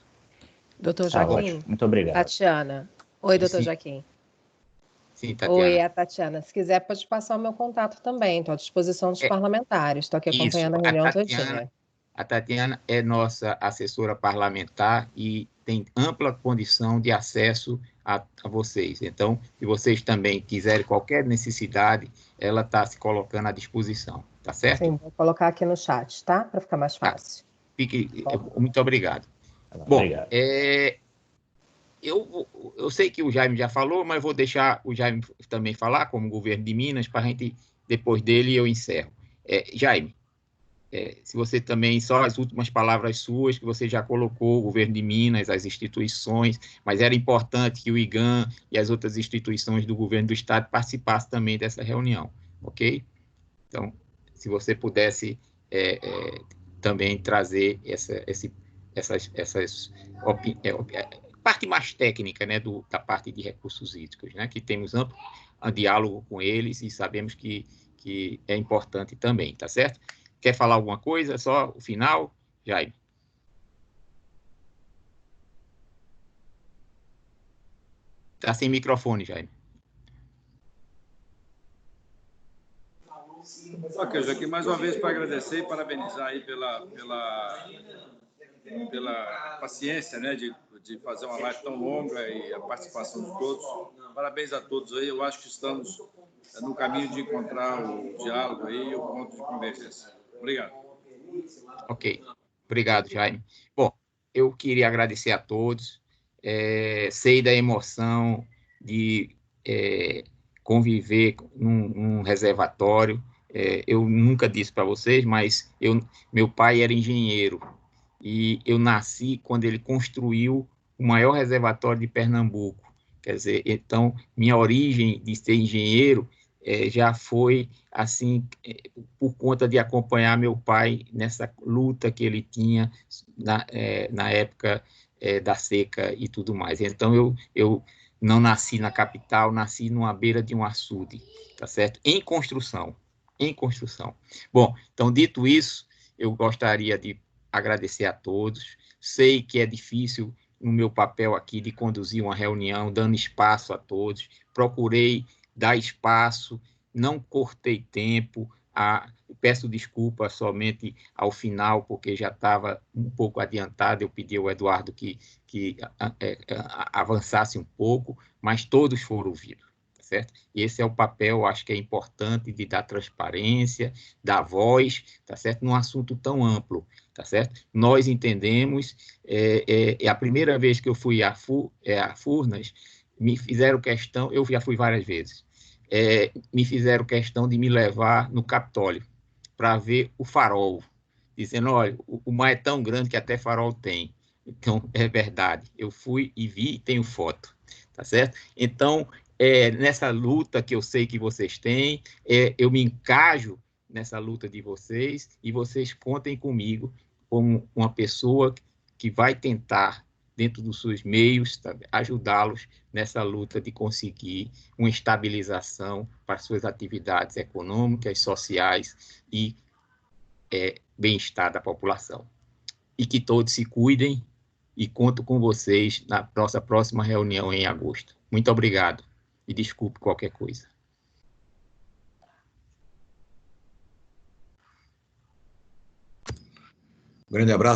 Doutor Joaquim. Ótimo. Muito obrigado. Tatiana. Oi, doutor Joaquim. Sim, Tatiana. Oi, é a Tatiana. Se quiser, pode passar o meu contato também. Estou à disposição dos parlamentares. Estou aqui acompanhando a reunião todinha. A Tatiana é nossa assessora parlamentar e tem ampla condição de acesso a vocês. Então, se vocês também quiserem qualquer necessidade, ela está se colocando à disposição, tá certo? Sim, vou colocar aqui no chat, tá? Para ficar mais fácil. Muito obrigado. Bom, eu sei que o Jaime já falou, mas vou deixar o Jaime também falar, como governo de Minas, para a gente, depois dele, eu encerro. Jaime, se você também, só as últimas palavras suas, que você já colocou, o governo de Minas, as instituições, mas era importante que o IGAM e as outras instituições do governo do Estado participassem também dessa reunião, ok? Então, se você pudesse também trazer parte mais técnica, né, da parte de recursos hídricos, né, que temos amplo diálogo com eles e sabemos que é importante também, tá certo? Quer falar alguma coisa? Só o final, Jaime? Está sem microfone, Jaime. Ok, Joaquim, mais uma vez para agradecer e parabenizar aí pela paciência, né, de fazer uma live tão longa e a participação de todos. Parabéns a todos aí. Eu acho que estamos no caminho de encontrar o diálogo aí e o ponto de convergência. Obrigado. Ok. Obrigado, Jaime. Bom, eu queria agradecer a todos. Sei da emoção de conviver num reservatório. Eu nunca disse para vocês, mas meu pai era engenheiro e eu nasci quando ele construiu o maior reservatório de Pernambuco. Quer dizer, então, minha origem de ser engenheiro já foi assim, por conta de acompanhar meu pai nessa luta que ele tinha na época da seca e tudo mais. Então, eu não nasci na capital, nasci numa beira de um açude, tá certo? Em construção. Bom, então, dito isso, eu gostaria de agradecer a todos. Sei que é difícil no meu papel aqui de conduzir uma reunião, dando espaço a todos. Procurei dar espaço, não cortei tempo, peço desculpa somente ao final, porque já estava um pouco adiantado, eu pedi ao Eduardo que avançasse um pouco, mas todos foram ouvidos, tá certo? E esse é o papel, acho que é importante, de dar transparência, dar voz, tá certo? Num assunto tão amplo, tá certo? Nós entendemos, a primeira vez que eu fui a Furnas, me fizeram questão, eu já fui várias vezes, me fizeram questão de me levar no Capitólio para ver o farol, dizendo, olha, o mar é tão grande que até farol tem. Então, é verdade, eu fui e vi e tenho foto, tá certo? Então, nessa luta que eu sei que vocês têm, eu me encajo nessa luta de vocês e vocês contem comigo como uma pessoa que vai tentar, dentro dos seus meios, ajudá-los nessa luta de conseguir uma estabilização para suas atividades econômicas, sociais e bem-estar da população. E que todos se cuidem e conto com vocês na nossa próxima reunião em agosto. Muito obrigado e desculpe qualquer coisa. Grande abraço.